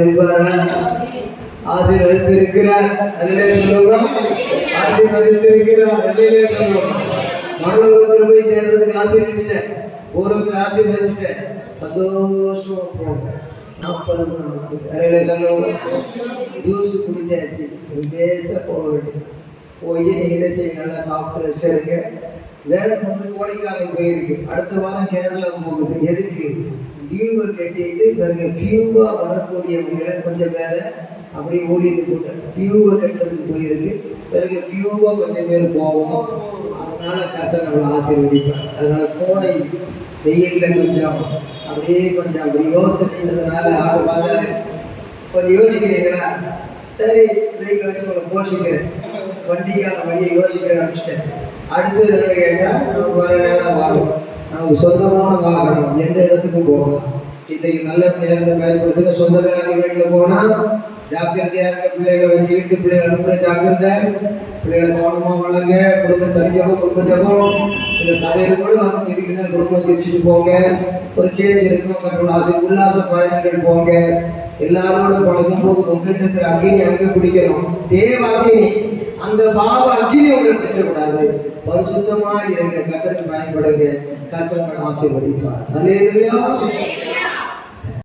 ஆசீர்வதிப்பாரா? ஆசீர்வதித்திருக்கிறார். அல்லேலூயா சொல்லுவோம். ஆசீர்வதித்திருக்கிறார். அல்லேலூயா சொல்லுவோம். பரலோகத்தில் போய் சேர்றதுக்கு ஆசீர்வதிச்சிட்டேன், பூலோகத்தில் ஆசீர்வதிச்சிட்டேன், சந்தோஷமா போங்க. 40 நாள் அல்லேலூயா சொல்லுவோம். ஜூஸ் குடிச்சாச்சு, பேச போக வேண்டியது. போய் நீங்க என்ன செய்ய, நல்லா சாப்பிட்டு ரெஸ்ட் எடுங்க. வேலை வந்து கோடைக்காலம் போயிருக்கு, அடுத்த வாரம் கேரளா போகுது. எதுக்கு? டியூவை கட்டிட்டு பிறகு ஃபியூவா வரக்கூடியவங்களை கொஞ்சம் பேரை அப்படி ஊழியத்துக்கு கூட்ட டியூவை கட்டுறதுக்கு போயிருக்கு. பிறகு ஃபியூவா கொஞ்சம் பேர் போவோம். அதனால கர்த்தர் நம்மளை ஆசீர்வதிப்பார். அதனால கோடை வெயில்ல கொஞ்சம் அப்படி யோசனைன்றதுனால ஆடு பார்த்தாரு. கொஞ்சம் யோசிக்கிறீங்களா? சரி, வீட்டில் வச்சு உங்களை போஷிக்கிறேன், வண்டிக்கான வழியை யோசிக்கிறேன் அனுப்பிச்சிட்டேன். அடுத்தது என்ன கேட்டால், நமக்கு வர நேரம் வரும், நமக்கு சொந்தமான வாகனம், எந்த இடத்துக்கும் போகலாம். இன்றைக்கு நல்ல நேரத்தை பயன்படுத்துங்க. சொந்தக்காரங்க வீட்டில் போனால் ஜாக்கிரதையாக இருக்க, பிள்ளைகளை வச்சு வீட்டு பிள்ளைகளை அனுப்புகிற ஜாக்கிரதை, பிள்ளைகளை கவனமாக வளங்க. குடும்பம் தனிச்சப்போ குடும்ப ஜபம், இல்லை சமையல் கூட வந்து ஜெபிக்கணும், குடும்பம் ஜெபிச்சுட்டு போங்க. ஒரு சேஞ்ச் இருக்கும். கற்றோட உல்லாச பயணங்கள் போங்க. எல்லாரோட பழகும் போது உங்கள்கிட்ட இருக்கிற அக்கினி அங்கே பிடிக்கணும், தேவ அக்கினி. அந்த பாவ அக்கினி உங்களை பிடிச்சிடக்கூடாது. பரிசுத்தமா இருங்க, கர்த்தருக்கு பயன்படுங்க. கர்த்தர் ஆசீர்வதிப்பார். அல்லேலூயா.